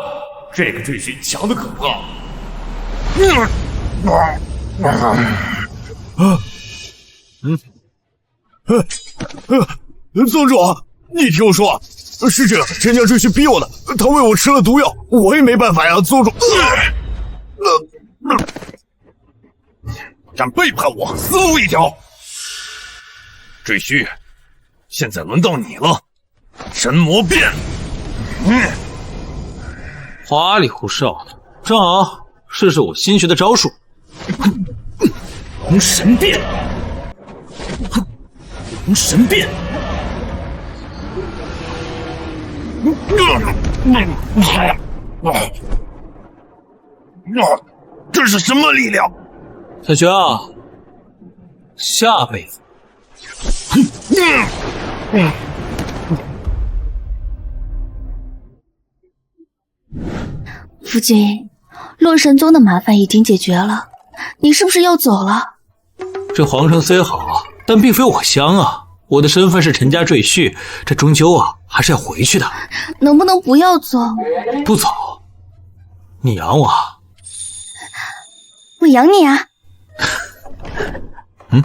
S7: 这个赘婿强的可怕。
S8: 宗主，你听我说，是这个陈家赘婿逼我的，他喂我吃了毒药，我也没办法呀，宗主。敢背叛我，死路一条！赘婿，现在轮到你了。神魔变。
S2: 花里胡哨的，正好试试我新学的招数。
S8: 龙神变，龙神变。这是什么力量？
S2: 小熊，下辈子。
S13: 夫君，洛神宗的麻烦已经解决了，你是不是要走了？
S2: 这皇城虽好，但并非我乡啊。我的身份是陈家赘婿，这终究还是要回去的。
S13: 能不能不要走？
S2: 不走，你养我？
S13: 我养你啊！
S2: 嗯。